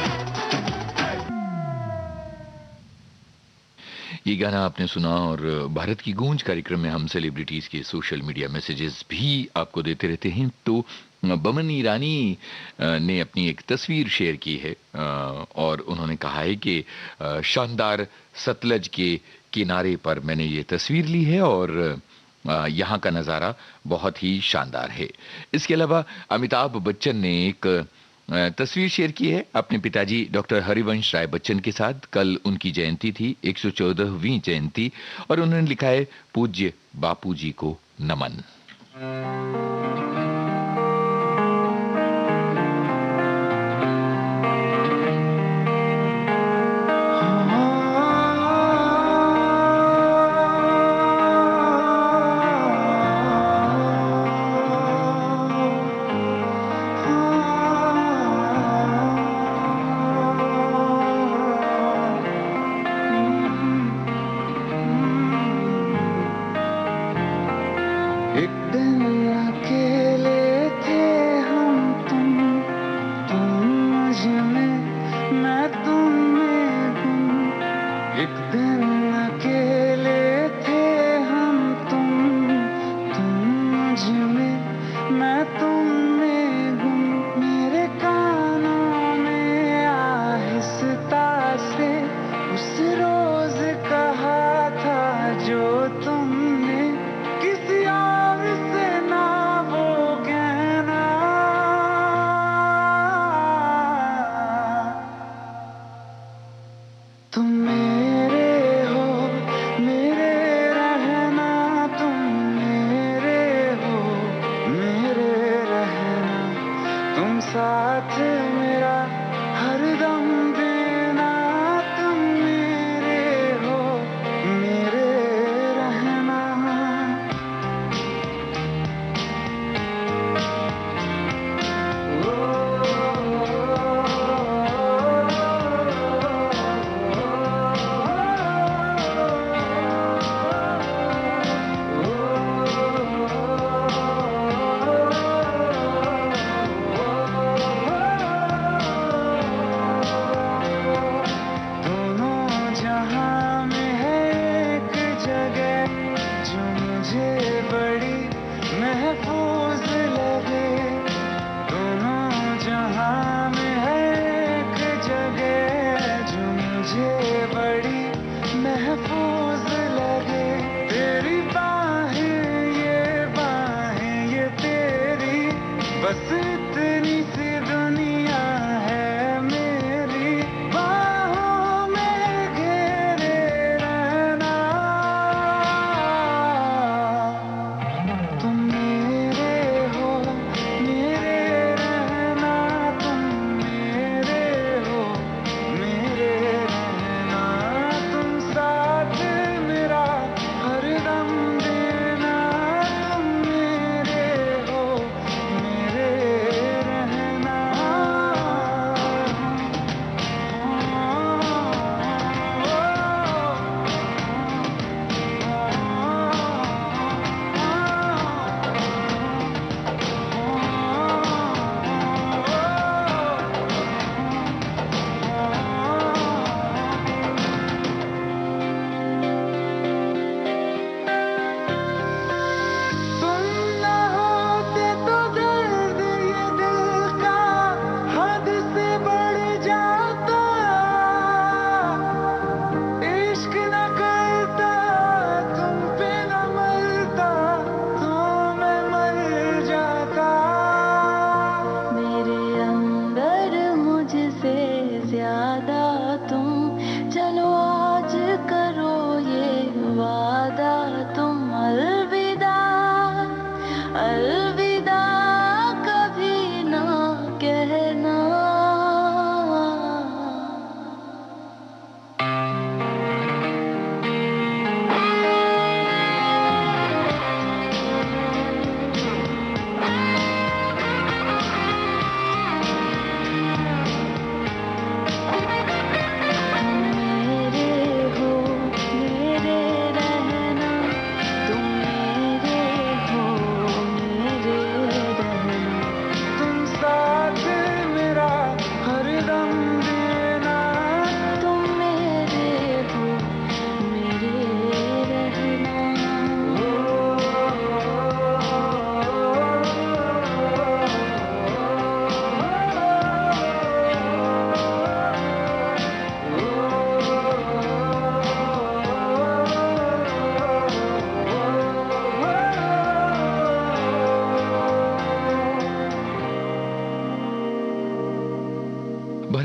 A: ये गाना आपने सुना और भारत की गूंज कार्यक्रम में हम सेलिब्रिटीज के सोशल मीडिया मैसेजेस भी आपको देते रहते हैं। तो बमन ईरानी ने अपनी एक तस्वीर शेयर की है और उन्होंने कहा है कि शानदार सतलज के किनारे पर मैंने ये तस्वीर ली है और यहाँ का नज़ारा बहुत ही शानदार है। इसके अलावा अमिताभ बच्चन ने एक तस्वीर शेयर की है अपने पिताजी डॉक्टर हरिवंश राय बच्चन के साथ। कल उनकी जयंती थी, 114वीं जयंती, और उन्होंने लिखा है पूज्य बापूजी को नमन।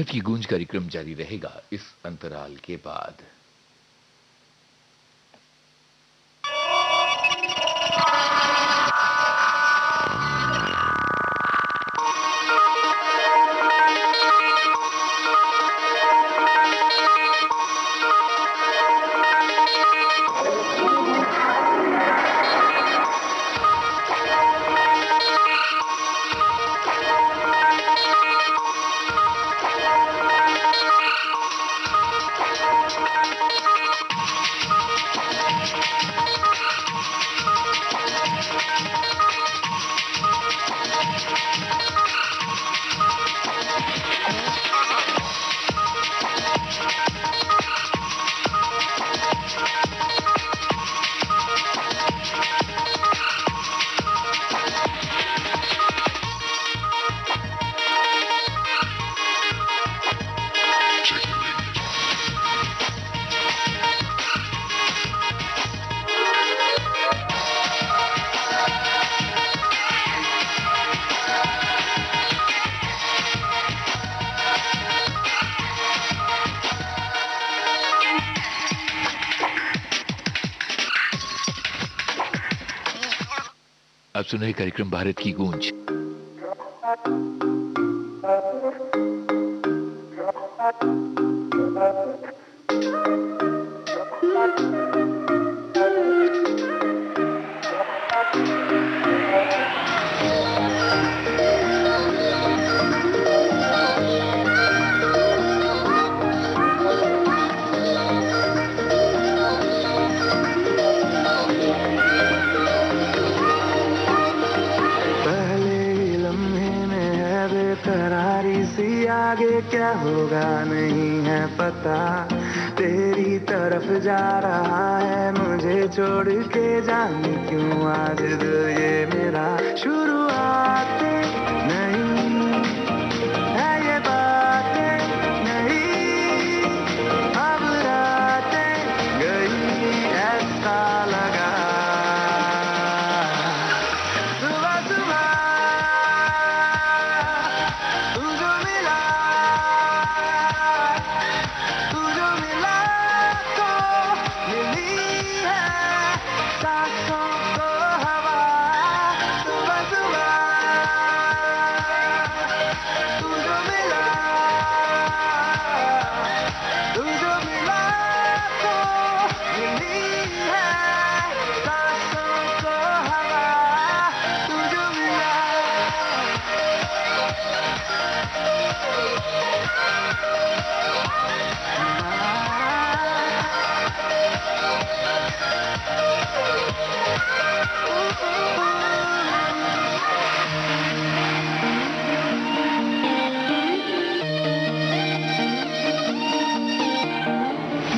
A: भारत की गूंज कार्यक्रम जारी रहेगा इस अंतराल के बाद। आप सुन रहे कार्यक्रम भारत की गूंज।
D: आगे क्या होगा नहीं है पता, तेरी तरफ जा रहा है मुझे छोड़ के, जाने क्यों आज दिल ये मेरा। शुरुआत नहीं है ये बातें नहीं, अब रातें गई ऐसा लगा। सुबह सुबह तू जो मिला तो मिली है सांसों को हवा। सुबह सुबह तू जो मिला तो मिली है सांसों को हवा। तू जो मिला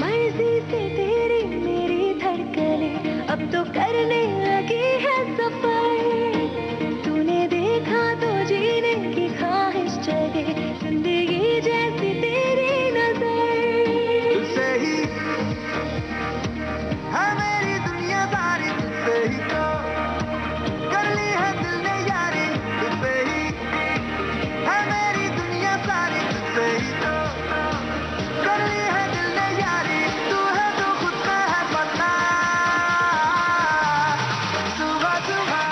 C: मर्जी से तेरी मेरी धड़कनें अब तो करने लगी है सफर। तूने देखा तो जीने की ख्वाहिश जगे, जिंदगी जैसी तेरी नजर।
D: तुझसे ही है मेरी दुनिया सारी, तुझसे ही तो कर ली है दिल ने यारी। तुझसे ही है मेरी दुनिया सारी, तुझसे ही तो कर ली है दिल ने यारी। तू है तो खुद का है पता। सुबह सुबह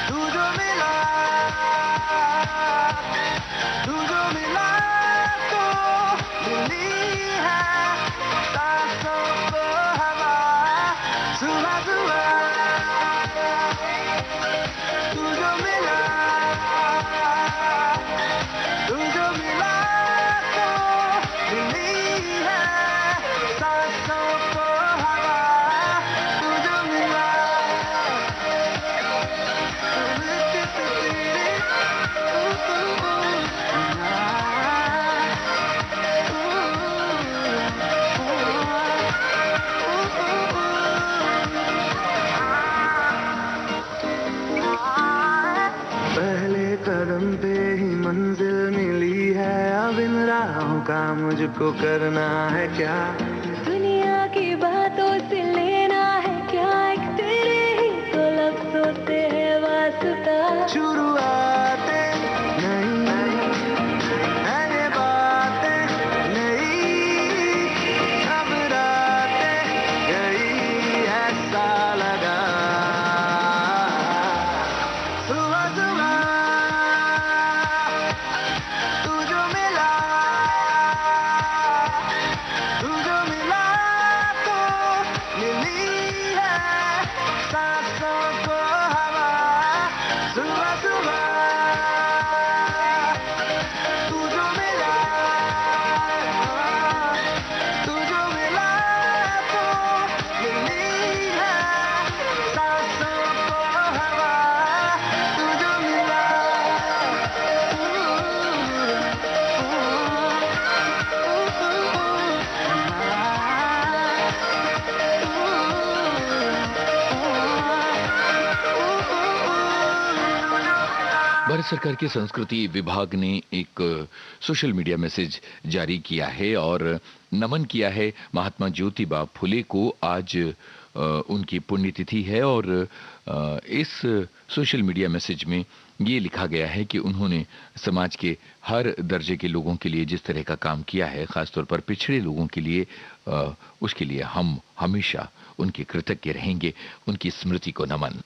D: तू जो मिला तो मिली है सांसों को हवा। सुबह सुबह तू जो मिला तो मिली है सांसों को हवा। तू जो मिला पहले कदम पे ही मंजिल मिली है, अब इन राहों का मुझको करना है क्या।
C: दुनिया की बातों से लेना है क्या, एक तेरे ही तो लफ्जों से है वास्ता।
D: शुरुआत नहीं
A: भारत सरकार के संस्कृति विभाग ने एक सोशल मीडिया मैसेज जारी किया है और नमन किया है महात्मा ज्योतिबा फुले को। आज उनकी पुण्यतिथि है और इस सोशल मीडिया मैसेज में ये लिखा गया है कि उन्होंने समाज के हर दर्जे के लोगों के लिए जिस तरह का काम किया है, खासतौर पर पिछड़े लोगों के लिए, उसके लिए हम हमेशा उनके कृतज्ञ रहेंगे। उनकी स्मृति को नमन।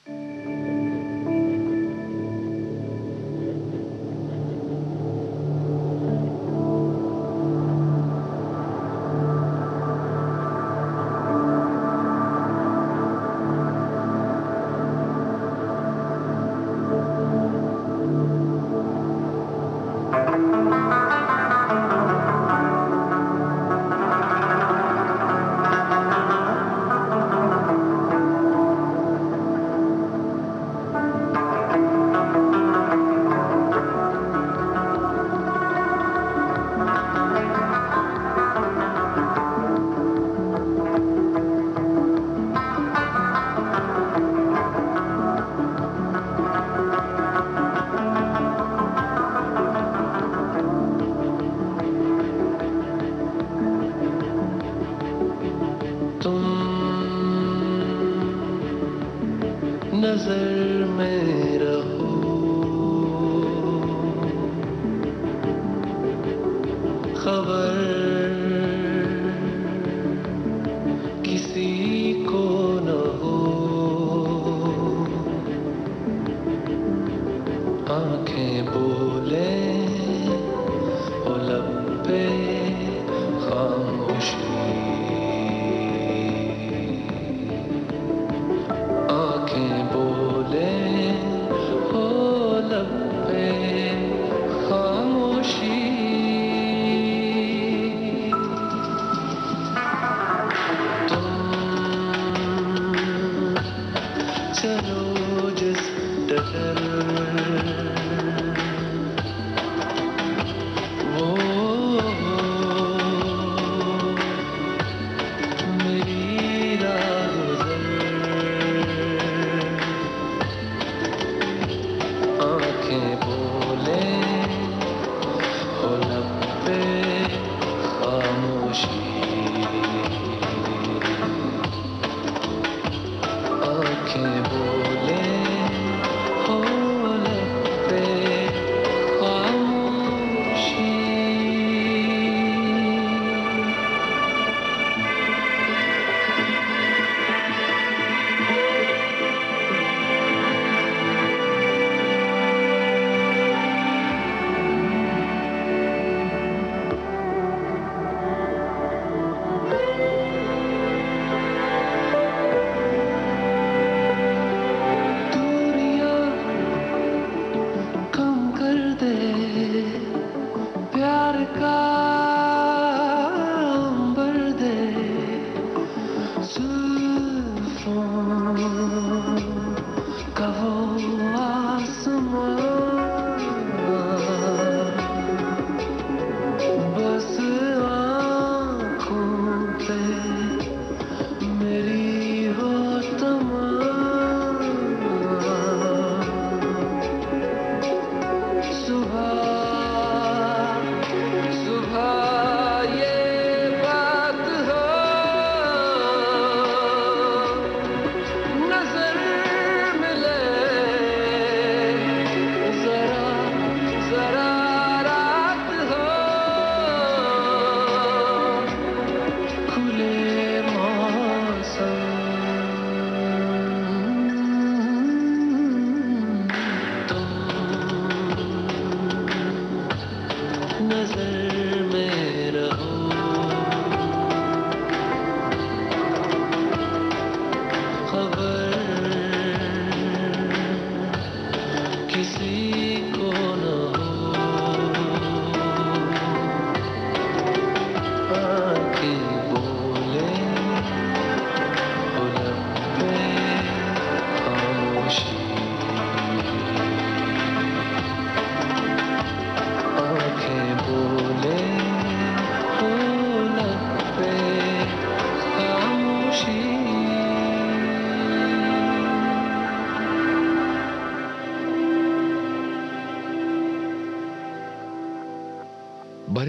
E: नजर में रहो, खबर किसी को न हो, आंखें बोले हो लब पे खामोशी,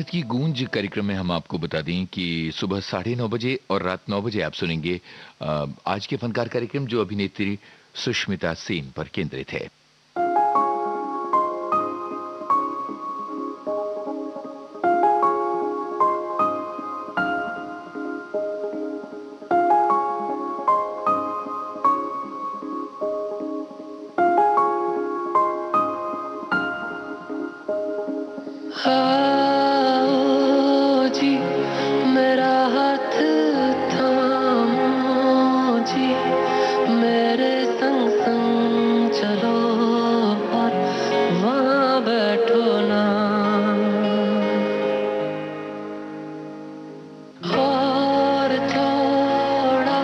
A: भारत की गूंज कार्यक्रम में हम आपको बता दें कि सुबह 9:30 बजे और रात 9 बजे आप सुनेंगे आज के फनकार कार्यक्रम, जो अभिनेत्री सुष्मिता सेन पर केंद्रित है।
E: आओ जी मेरा हाथ थामो जी, मेरे संग संग चलो और वहाँ बैठो ना, और थोड़ा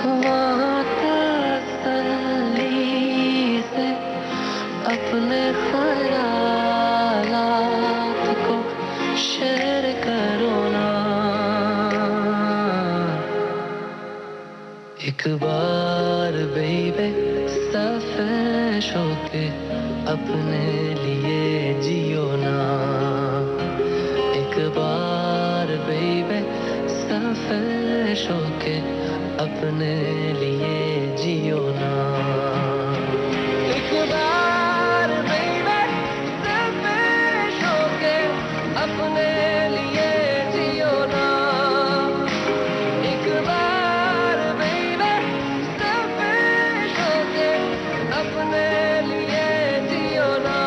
E: वहाँ तसल्ली से अपने ख्यालात को शेयर करो ना। एक बार बेबे सफेश होके अपने लिए जियो ना, एक बार बेबे सफेश होके अपने लिए जियो ना। एक बार बेबे सफेश होके अपने लिए जियो ना, एक बार बेबे सफेश होके अपने लिए जियो ना।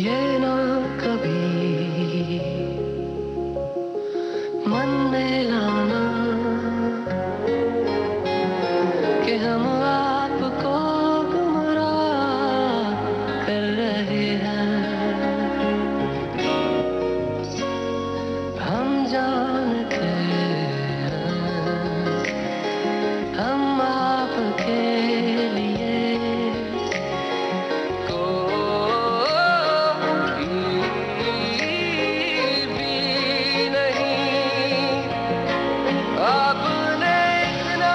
E: ये ना कभी मन में लाना कि हम आपको गुमराह कर रहे हैं, हम जानते हैं हम आपके लिए आपने इतना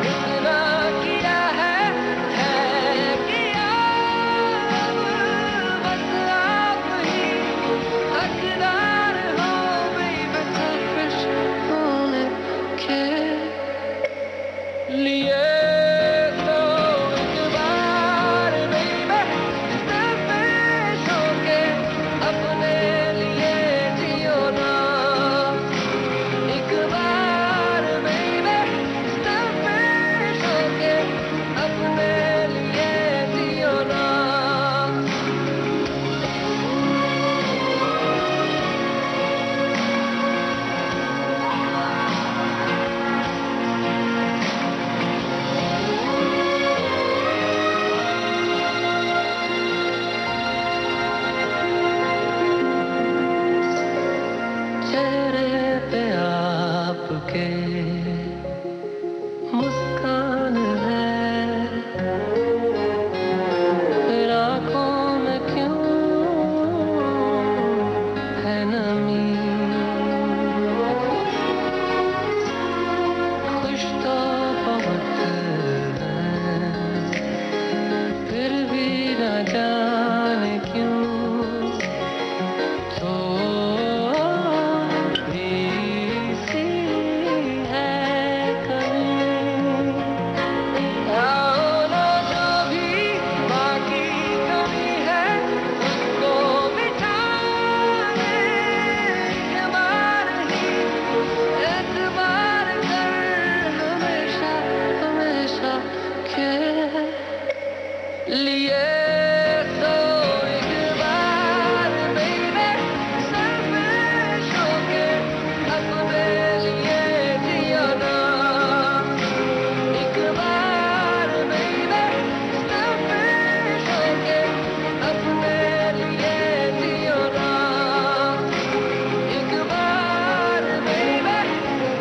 E: इतना किया है किया, बस आप ही हकदार हो बेबे सफेश होने के लिए। तो एक बार बेबे सफेश होके अपने लिए जियो ना, एक बार बेबे सफेश होके अपने लिए जियो ना। चेहरे पे आपके मुस्कान है, फिर आँखों में क्यों है नमी, खुश तो बहुत है फिर भी न जाने क्यों थोड़ी सी है कमी। आओ ना जो भी बाकी कमी है उसको मिटाने के बार ही एतबार कर हमेशा हमेशा के लिए। तो एक बार बेबे सफेश होके अपने लिए जियो ना, एक बार बेबे सफेश होके अपने लिए जियो ना, एक बार बेबे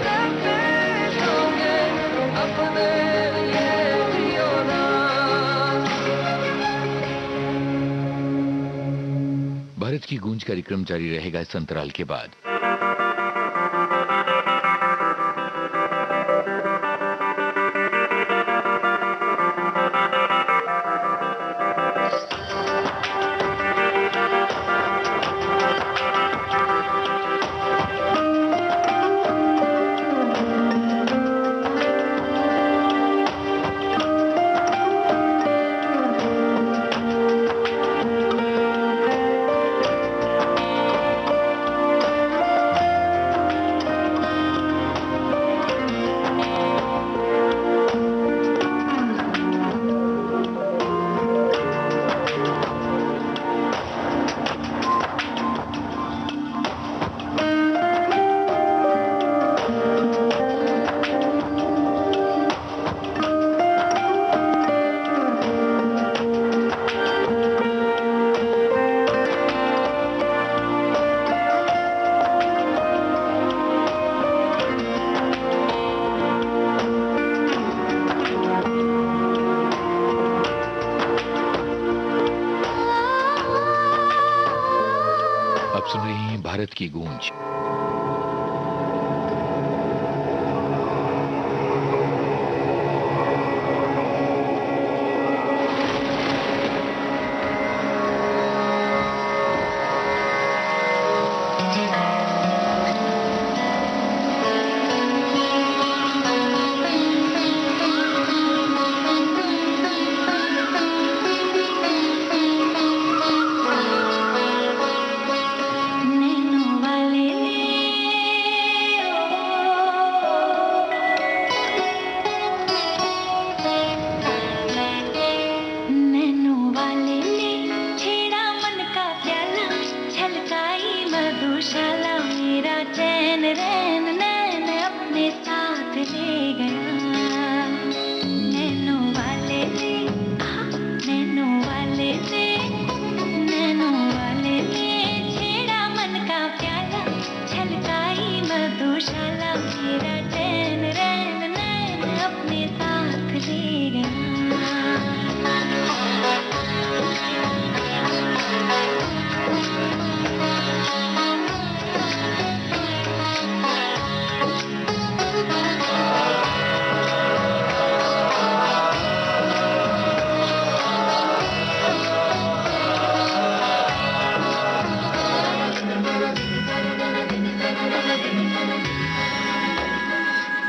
E: सफेश होके अपने लिए जियो ना।
A: भारत की गूंज कार्यक्रम जारी रहेगा इस अंतराल के बाद। आप सुन रहे हैं भारत की गूंज।
C: नैनों वाले नैनों वाले ने छेड़ा मन का प्याला, छलकाई मधुशाला, मेरा चैन रैन नैन अपने साथ ले गया। नैनों वाले ने नैनों वाले ने नैनों वाले ने छेड़ा मन का प्याला, छलकाई मधुशाला, मेरा चैन रैन नैन अपने साथ ले गया।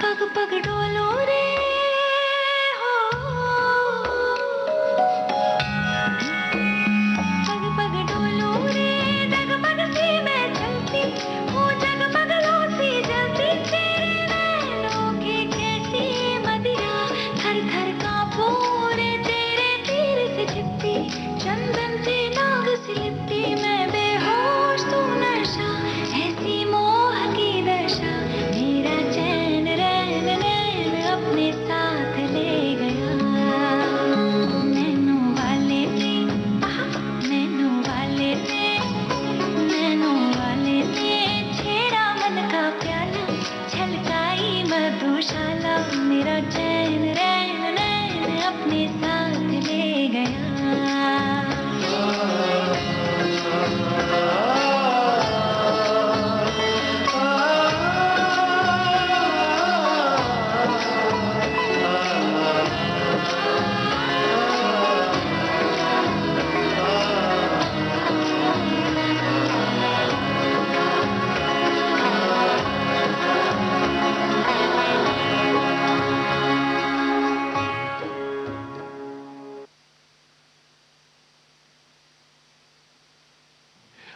C: पग पग डोलो रे हो, पग पग डोलो रे, जगमग सी मैं चलती हूँ, जगमग लो सी जलती, तेरे नैनों की कैसी मदिरा, थर थर कांपूं रे, तेरे तीर से छिपती, चंदन से नाग सी लिपटी, मैं बेहोश तू नशा, ऐसी मोह की दशा, मेरा चैन रैन नैन अपने साथ ले गया। नैनों वाले ने नैनों वाले ने नैनों वाले ने छेड़ा मन का प्याला, छलकाई मधुशाला, मेरा चैन रैन नैन अपने साथ ले गया।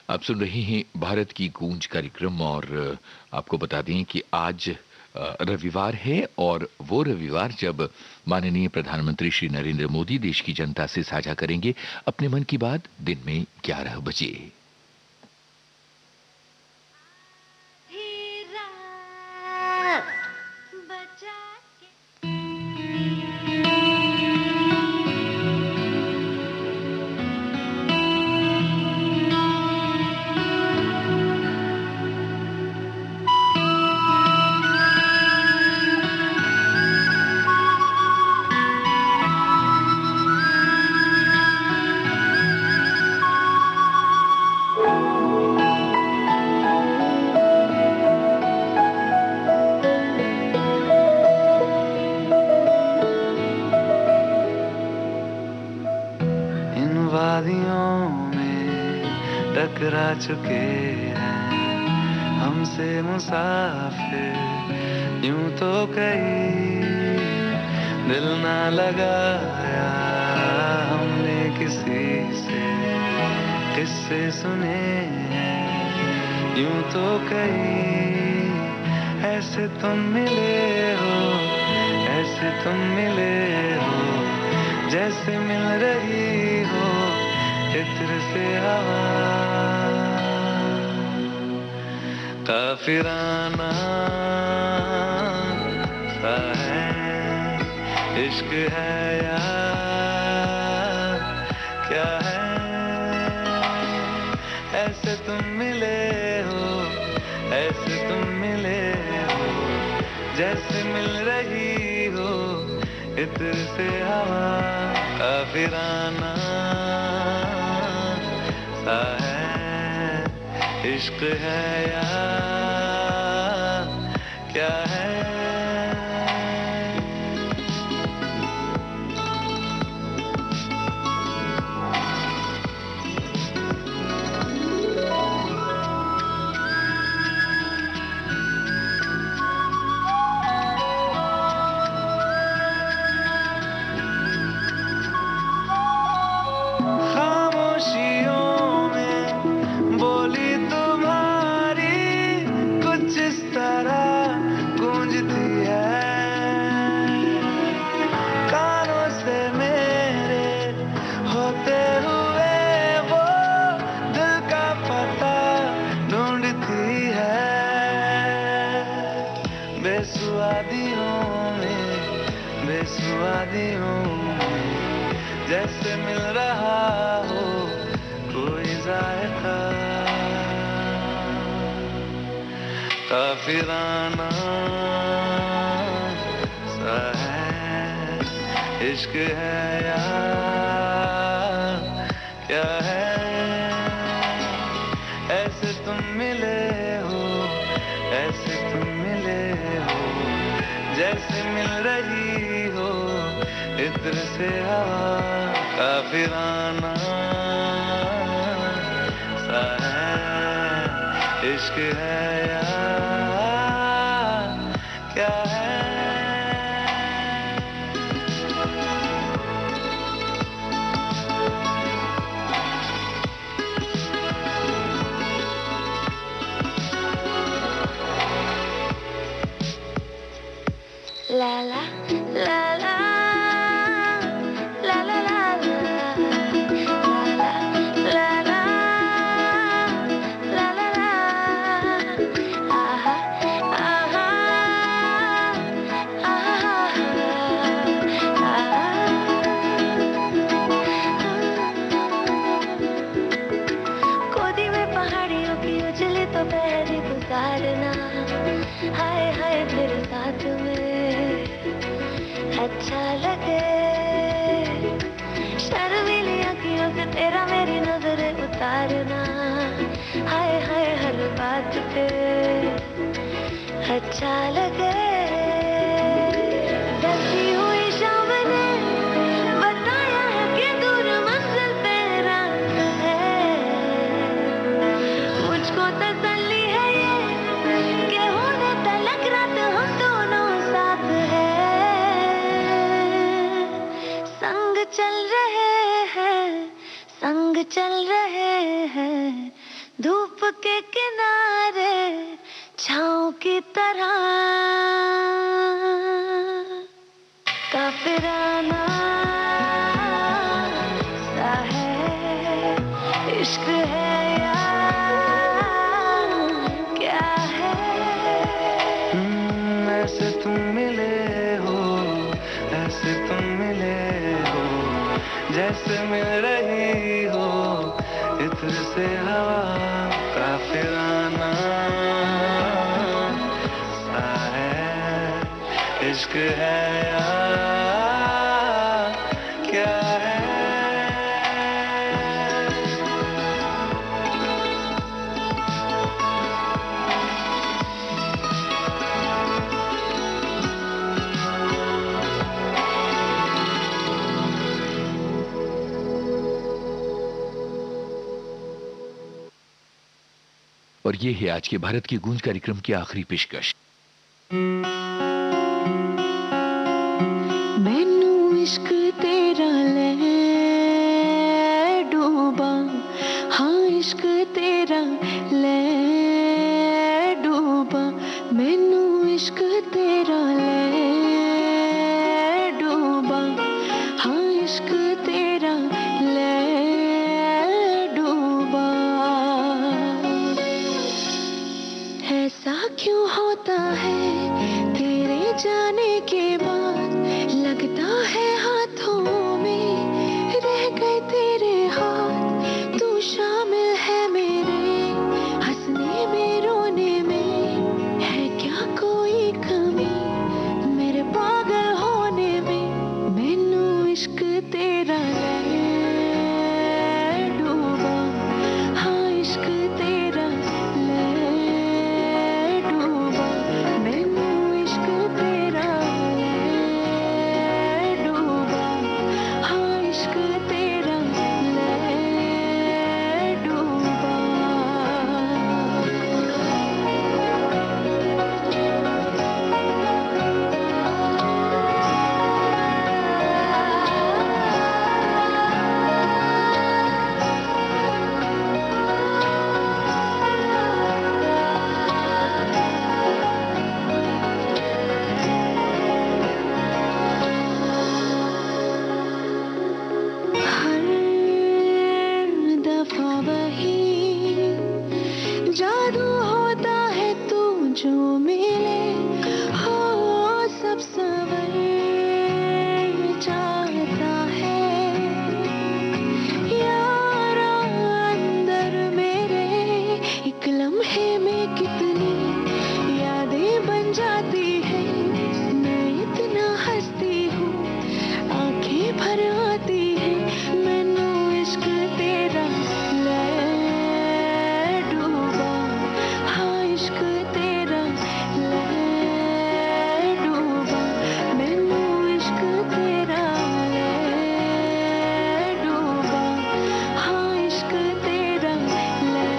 A: आप सुन रहे हैं भारत की गूंज कार्यक्रम और आपको बता दें कि आज रविवार है और वो रविवार जब माननीय प्रधानमंत्री श्री नरेंद्र मोदी देश की जनता से साझा करेंगे अपने मन की बात दिन में 11 बजे।
D: वादियों में टकरा चुके हैं हमसे मुसाफिर यूं तो कहीं दिल ना लगाया हमने किसी से किस्से सुने हैं यूं तो कहीं ऐसे तुम मिले हो ऐसे तुम मिले हो जैसे मिल रही हो इत्र से हवा काफिराना सा है इश्क है या क्या है ऐसे तुम मिले हो ऐसे तुम मिले हो जैसे मिल रही हो इत्र से हवा काफिराना सा है इश्क है या क्या है बेसुवादियों में जैसे मिल रहा हो कोई जायका काफिराना सा है इश्क है या क्या है ऐसे तुम मिले हो ऐसे तुम मिले हो जैसे मिल रही हो इत्र से हवा काफिराना सा है इश्क है या क्या है
F: La la la la la la la la la la la la la la aha aha कोदी में पहाड़ियों की उजली तो पहली गुजारना हाय हाय तेरे साथ में अच्छा लगे शर्मीली आँखियों से तेरा मेरी नजरें उतारना हाय हाय हर बात पे अच्छा लगे जैसी हुई शाम ने बताया है कि दूर मंजिल तेरा है मुझको तसल्ली है ये कि होने तलक रात हम दोनों साथ है संग चल रहे हैं धूप के किनारे छाँव की तरह काफिराना सा है इश्क है या क्या है
D: ऐसे तुम मिले हो ऐसे तुम मिले हो जैसे मिल रही हो इत्र से हवा काफिराना सा है इश्क है या क्या है
A: और ये है आज के भारत की गूंज कार्यक्रम की आखिरी पेशकश।
C: मैनू इश्क तेरा ले डूबा, हाँ इश्क तेरा ले डूबा, मैनू इश्क तेरा ले डूबा, हाँ इश्क तेरा ले डूबा। ऐसा क्यों होता है तेरे जाने के बाद, लगता है हाथों में रह गए तेरे हाथ, तू शामिल है मेरे हंसने में रोने में, है क्या कोई कमी मेरे पागल होने में, मैनू इश्क तेरा ले डूबा, हाँ इश्क तेरा ले डूबा, मैनू इश्क तेरा ले डूबा, हाँ इश्क तेरा ले डूबा। हर दफा वही जादू होता है तू जो मिले, हो सब सवर जाता है यारा अंदर मेरे, एक लम्हे में कितनी यादें बन जाती है, मैं इतना हंसती हूँ आंखें भर आती है, मैनू इश्क तेरा ले डूबा, हाँ इश्क तेरा ले डूबा, मैनू इश्क तेरा ले डूबा, हाँ इश्क तेरा ले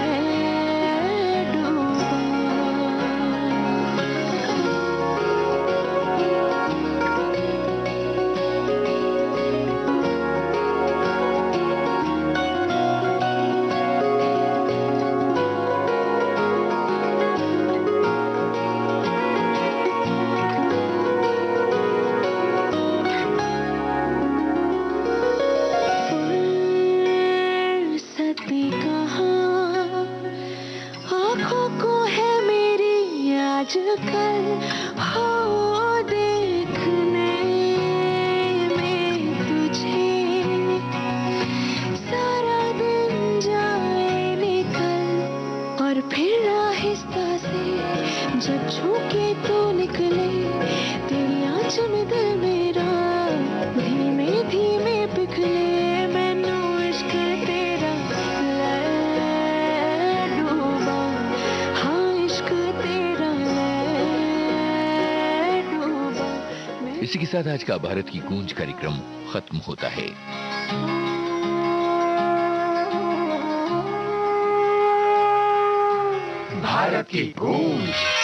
C: डूबा। फुर्सती कहाँ आँखों को है मेरी आजकल, हो देखने में तुझे सारा दिन जाए निकल, और फिर आहिस्ता से जब झुके तो निकले तेरी आंचल में दिल मेरा धीमे धीमे पिघले, मैनू इश्क तेरा ले डूबा, हाँ इश्क तेरा ले डूबा।
A: इसी के साथ आज का भारत की गूंज कार्यक्रम खत्म होता है।
B: भारत की गूंज।